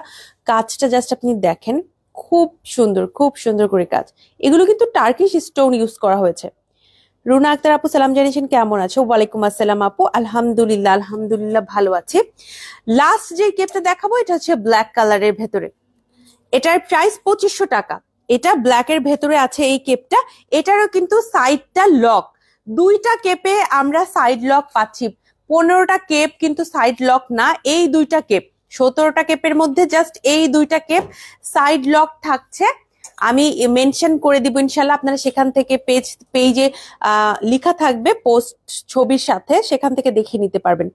কাজটা জাস্ট আপনি দেখেন, খুব সুন্দর, খুব সুন্দর করে কাজ। এগুলো কিন্তু টার্কিশ স্টোন ইউজ করা হয়েছে। রুনা আক্তার আপু সালাম জানিয়েছেন, কেমন আছো? ওয়ালাইকুম আসসালাম আপু, আলহামদুলিল্লাহ আলহামদুলিল্লাহ ভালো আছি। লাস্ট যে কেপটা দেখাবো এটা হচ্ছে ব্ল্যাক কালারের ভেতরে। এটার প্রাইস 2500 টাকা। এটা ব্ল্যাক এর ভেতরে আছে এই কেপটা। এটারও কিন্তু সাইডটা লক। দুইটা কেপে আমরা সাইড লক পাচ্ছি। 15টা কেপ কিন্তু সাইড লক না, এই দুইটা কেপ। 17টা কেপের মধ্যে জাস্ট এই দুইটা কেপ সাইড লক থাকছে। আমি মেনশন করে দিব ইনশাল্লাহ, আপনারা সেখান থেকে পেজে লেখা থাকবে পোস্ট ছবির সাথে, সেখান থেকে দেখে নিতে পারবেন।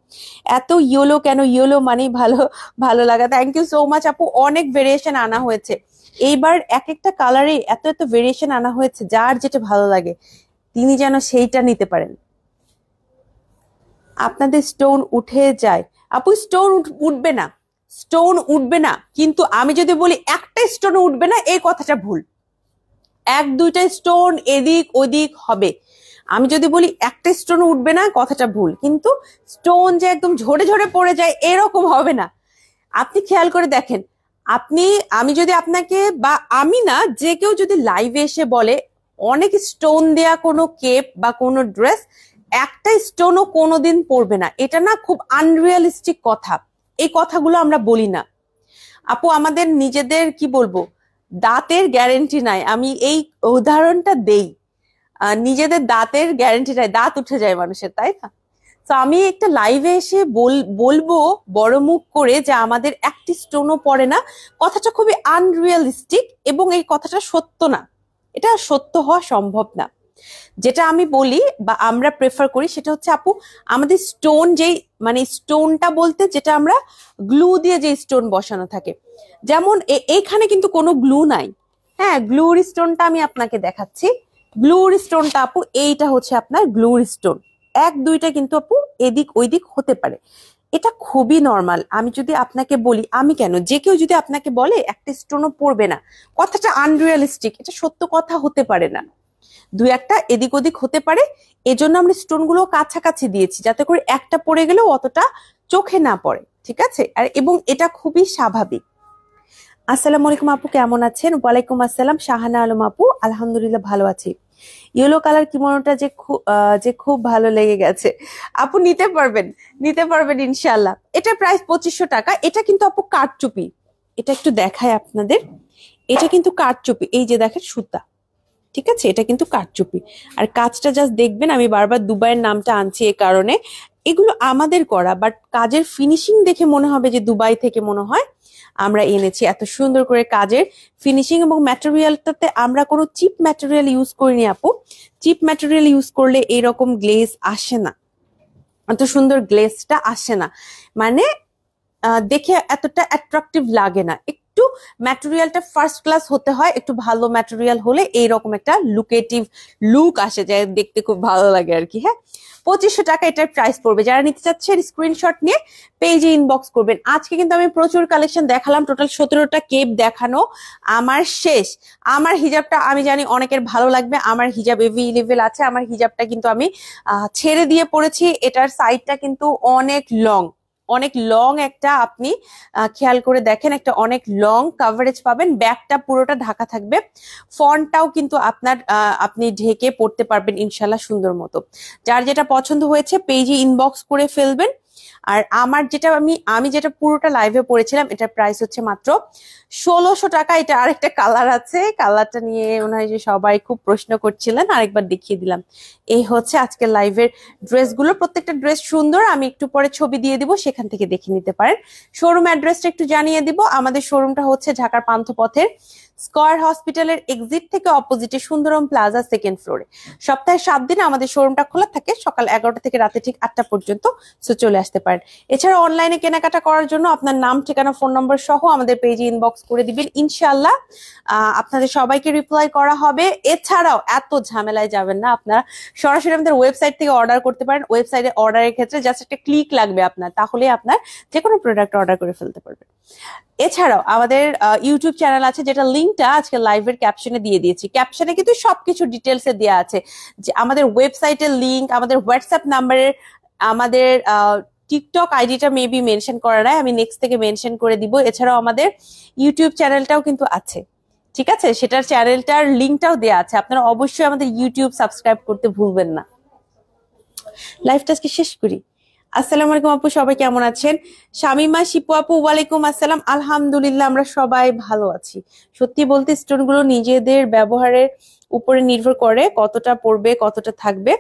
এত ইয়েলো কেন? ইয়েলো মানেই ভালো, ভালো লাগা। থ্যাংক ইউ সো মাচ আপু। অনেক ভেরিয়েশন আনা হয়েছে এইবার, এক একটা কালারে এত এত ভেরিয়েশন আনা হয়েছে, যার যেটা ভালো লাগে তিনি যেন সেইটা নিতে পারেন। আপনাদের স্টোন উঠে যায়? আপু স্টোন উঠবে না, স্টোন উঠবে না, কিন্তু আমি যদি বলি একটা স্টোন উঠবে না, এই কথাটা ভুল। এক দুইটা স্টোন এদিক ওদিক হবে। আমি যদি বলি একটা স্টোন উঠবে না, কথাটা ভুল। কিন্তু স্টোন যে একদম ঝরে ঝরে পড়ে যায় এরকম হবে না। আপনি খেয়াল করে দেখেন, আমি যদি আপনাকে, বা আমি না, যে কেউ যদি লাইভে এসে বলে অনেক স্টোন দেয়া কোনো কেপ বা কোনো ড্রেস একটা স্টোনও কোনোদিন পড়বে না, এটা না খুব আনরিয়ালিস্টিক কথা। এই কথাগুলো আমরা বলি না আপু, আমাদের নিজেদের কি বলবো, দাঁতের গ্যারেন্টি নাই। আমি এই উদাহরণটা দেই, নিজেদের দাঁতের গ্যারেন্টি নাই, দাঁত উঠে যায় মানুষের, তাই না? তো আমি একটা লাইভে এসে বলবো বড় মুখ করে যে আমাদের একটি স্টোনও পড়ে না, কথাটা খুবই আনরিয়ালিস্টিক এবং এই কথাটা সত্য না, এটা সত্য হওয়া সম্ভব না। যেটা আমি বলি বা আমরা প্রেফার করি সেটা হচ্ছে আপু আমাদের স্টোন যেই মানে স্টোনটা বলতে যেটা আমরা গ্লু দিয়ে যে স্টোন বসানো থাকে, যেমন এইখানে কিন্তু কোনো গ্লু নাই। হ্যাঁ, গ্লুর স্টোনটা আমি আপনাকে দেখাচ্ছি। গ্লুর স্টোনটা আপু এইটা হচ্ছে আপনার গ্লুর স্টোন। এক দুইটা কিন্তু আপু এদিক ওইদিক হতে পারে, এটা খুবই নর্মাল। আমি যদি আপনাকে বলি, আমি কেন, যে কেউ যদি আপনাকে বলে একটা স্টোনও পড়বে না, কথাটা আনরিয়ালিস্টিক, এটা সত্য কথা হতে পারে না। দুই একটা এদিক ওদিক হতে পারে, এজন্য আমরা স্টোন গুলো কাছাকাছি দিয়েছি যাতে করে একটা পড়ে গেলেও অতটা চোখে না পড়ে, ঠিক আছে? আর এবং এটা খুবই স্বাভাবিক। আসসালামু আলাইকুম আপু, কেমন আছেন? ওয়ালাইকুম আসসালাম শাহানা আলম আপু, আলহামদুলিল্লাহ ভালো আছি। ইয়েলো কালার কিমোনোটা যে খুব ভালো লেগে গেছে আপু, নিতে পারবেন ইনশাল্লাহ। এটা প্রাইস 2500 টাকা। এটা কিন্তু আপু কারচুপি, এটা একটু দেখায় আপনাদের, এটা কিন্তু কারচুপি, এই যে দেখেন সুতা, ঠিক আছে? এটা কিন্তু কারচুপি। আর কাজটা জাস্ট দেখবেন, আমি বারবার দুবাইয়ের নামটা আনছি এই কারণে, এগুলো আমাদের করা, বাট কাজের ফিনিশিং দেখে মনে হবে যে দুবাই থেকে মনে হয় আমরা এনেছি। এত সুন্দর করে কাজের ফিনিশিং এবং ম্যাটেরিয়ালটাতে আমরা কোনো চিপ ম্যাটেরিয়াল ইউজ করিনি আপু। চিপ ম্যাটেরিয়াল ইউজ করলে এইরকম গ্লেজ আসে না, এত সুন্দর গ্লেজটা আসে না, মানে দেখে এতটা অ্যাট্রাকটিভ লাগে না। একটু ম্যাটেরিয়ালটা ফার্স্ট ক্লাস হতে হয়, একটু ভালো ম্যাটেরিয়াল হলে এইরকম একটা লুকেটিভ লুক আসে, যায় দেখতে খুব ভালো লাগে আর কি। হ্যাঁ, 2500 টাকা এটার প্রাইস পড়বে। যারা নিতে চাচ্ছেন স্ক্রিনশট নিয়ে পেজে ইনবক্স করবেন। আজকে কিন্তু আমি প্রচুর কালেকশন দেখালাম, টোটাল 17টা কেপ দেখানো আমার শেষ। আমার হিজাবটা আমি জানি অনেকের ভালো লাগবে, আমার হিজাব এভেলেবেল আছে। আমার হিজাবটা কিন্তু আমি ছেড়ে দিয়ে পড়েছি, এটার সাইডটা কিন্তু অনেক লং একটা, আপনি খেয়াল করে দেখেন, একটা অনেক লং কভারেজ পাবেন। ব্যাকটা পুরোটা ঢাকা থাকবে, ফন্টটাও কিন্তু আপনার আপনি ঢেকে পড়তে পারবেন ইনশাল্লাহ সুন্দর মতো। যার যেটা পছন্দ হয়েছে পেজে ইনবক্স করে ফেলবেন। আর আমার যেটা আমি যেটা পুরোটা লাইভে পড়েছিলাম, এটার প্রাইস হচ্ছে মাত্র 1600 টাকা। এটা আরেকটা কালার আছে, কালারটা নিয়ে মনে হয় যে সবাই খুব প্রশ্ন করছিলেন, আরেকবার দেখিয়ে দিলাম। এই হচ্ছে আজকের লাইভের ড্রেসগুলো, প্রত্যেকটা ড্রেস সুন্দর। আমি একটু পরে ছবি দিয়ে দিব, সেখান থেকে দেখে নিতে পারেন। শোরুম অ্যাড্রেসটা একটু জানিয়ে দিব। আমাদের শোরুমটা হচ্ছে ঢাকার পান্থপথের স্কয়ার হসপিটালের এক্সিট থেকে অপোজিটে সুন্দরম প্লাজা সেকেন্ড ফ্লোরে। সপ্তাহে 7 দিন আমাদের শোরুমটা খোলা থাকে, সকাল 11টা থেকে রাতে ঠিক 8টা পর্যন্ত। সো চলে আসতে পারেন। এছাড়া অনলাইনে কেনাকাটা করার জন্য আপনার নাম, ঠিকানা, ফোন নম্বর সহ আমাদের পেজে ইনবক্স করে দিবেন, ইনশাল্লাহ আপনাদের সবাইকে রিপ্লাই করা হবে। এছাড়াও এত ঝামেলায় যাবেন না, আপনারা সরাসরি আমাদের ওয়েবসাইট থেকে অর্ডার করতে পারেন। ওয়েবসাইটে অর্ডারের ক্ষেত্রে জাস্ট একটা ক্লিক লাগবে আপনার, তাহলে আপনার যে কোনো প্রোডাক্ট অর্ডার করে ফেলতে পারবেন। এছাড়াও আমাদের ইউটিউব চ্যানেল আছে, যেটা লিঙ্কটা আজকে লাইভের ক্যাপশনে দিয়ে দিয়েছি। ক্যাপশনে কিন্তু সবকিছু ডিটেলসে দেওয়া আছে, যে আমাদের ওয়েবসাইটের লিঙ্ক, আমাদের হোয়াটসঅ্যাপ নাম্বারের, আমাদের টিকটক আইডিটা মেবি মেনশন করা নাই, আমি নেক্সট থেকে মেনশন করে দিব। এছাড়াও আমাদের ইউটিউব চ্যানেলটাও কিন্তু আছে, ঠিক আছে? সেটার চ্যানেলটার লিঙ্কটাও দেওয়া আছে। আপনারা অবশ্যই আমাদের ইউটিউব সাবস্ক্রাইব করতে ভুলবেন না। লাইভটা আজকে শেষ করি। আসসালামু আলাইকুম আপু, সবাই কেমন আছেন? শামিমা শিপু আপু, ওয়ালাইকুম আসসালাম, আলহামদুলিল্লাহ আমরা সবাই ভালো আছি। সত্যি বলতে স্টোন গুলো নিজেদের ব্যবহারের উপরে নির্ভর করে, কতটা পড়বে কতটা থাকবে,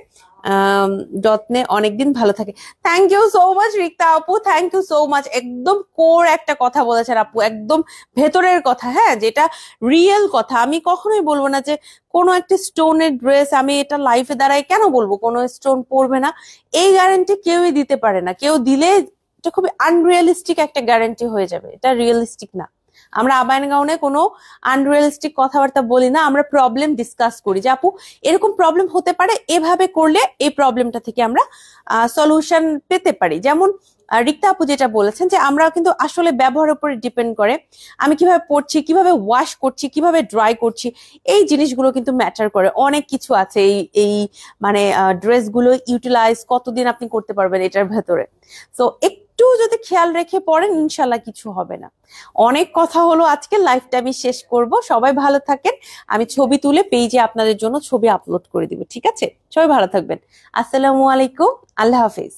যত্নে অনেকদিন ভালো থাকে। Thank you so much Rikta আপু, থ্যাংক ইউ সো মাচ। একদম কোর একটা কথা বলেছেন আপু, একদম ভেতরের কথা, হ্যাঁ, যেটা রিয়েল কথা। আমি কখনোই বলবো না যে কোনো একটা স্টোনের ড্রেস, আমি এটা লাইফে দাঁড়াই কেন বলবো কোনো স্টোন পরবে না, এই গ্যারান্টি কেউই দিতে পারে না। কেউ দিলে এটা খুবই আনরিয়ালিস্টিক একটা গ্যারান্টি হয়ে যাবে, এটা রিয়েলিস্টিক না। আমরা আবায়ন গাউনে কোনো আনরিয়ালিস্টিক কথাবার্তা বলি না, আমরা প্রবলেম ডিসকাস করি যে আপু এরকম প্রবলেম হতে পারে, এভাবে করলে এই প্রবলেমটা থেকে আমরা সলিউশন পেতে পারি। যেমন রিক্তা আপু যেটা বলেছেন যে আমরা কিন্তু আসলে ব্যবহারের উপরে ডিপেন্ড করে, আমি কিভাবে পড়ছি, কিভাবে ওয়াশ করছি, কিভাবে ড্রাই করছি, এই জিনিসগুলো কিন্তু ম্যাটার করে। অনেক কিছু আছে এই মানে ড্রেসগুলো ইউটিলাইজ কতদিন আপনি করতে পারবেন এটার ভেতরে। তো একটু যদি খেয়াল রেখে পড়েন ইনশাল্লাহ কিছু হবে না। অনেক কথা হলো, আজকে লাইভটা আমি শেষ করব। সবাই ভালো থাকেন, আমি ছবি তুলে পেজে আপনাদের জন্য ছবি আপলোড করে দিব, ঠিক আছে? সবাই ভালো থাকবেন। আসসালামু আলাইকুম, আল্লাহ হাফেজ।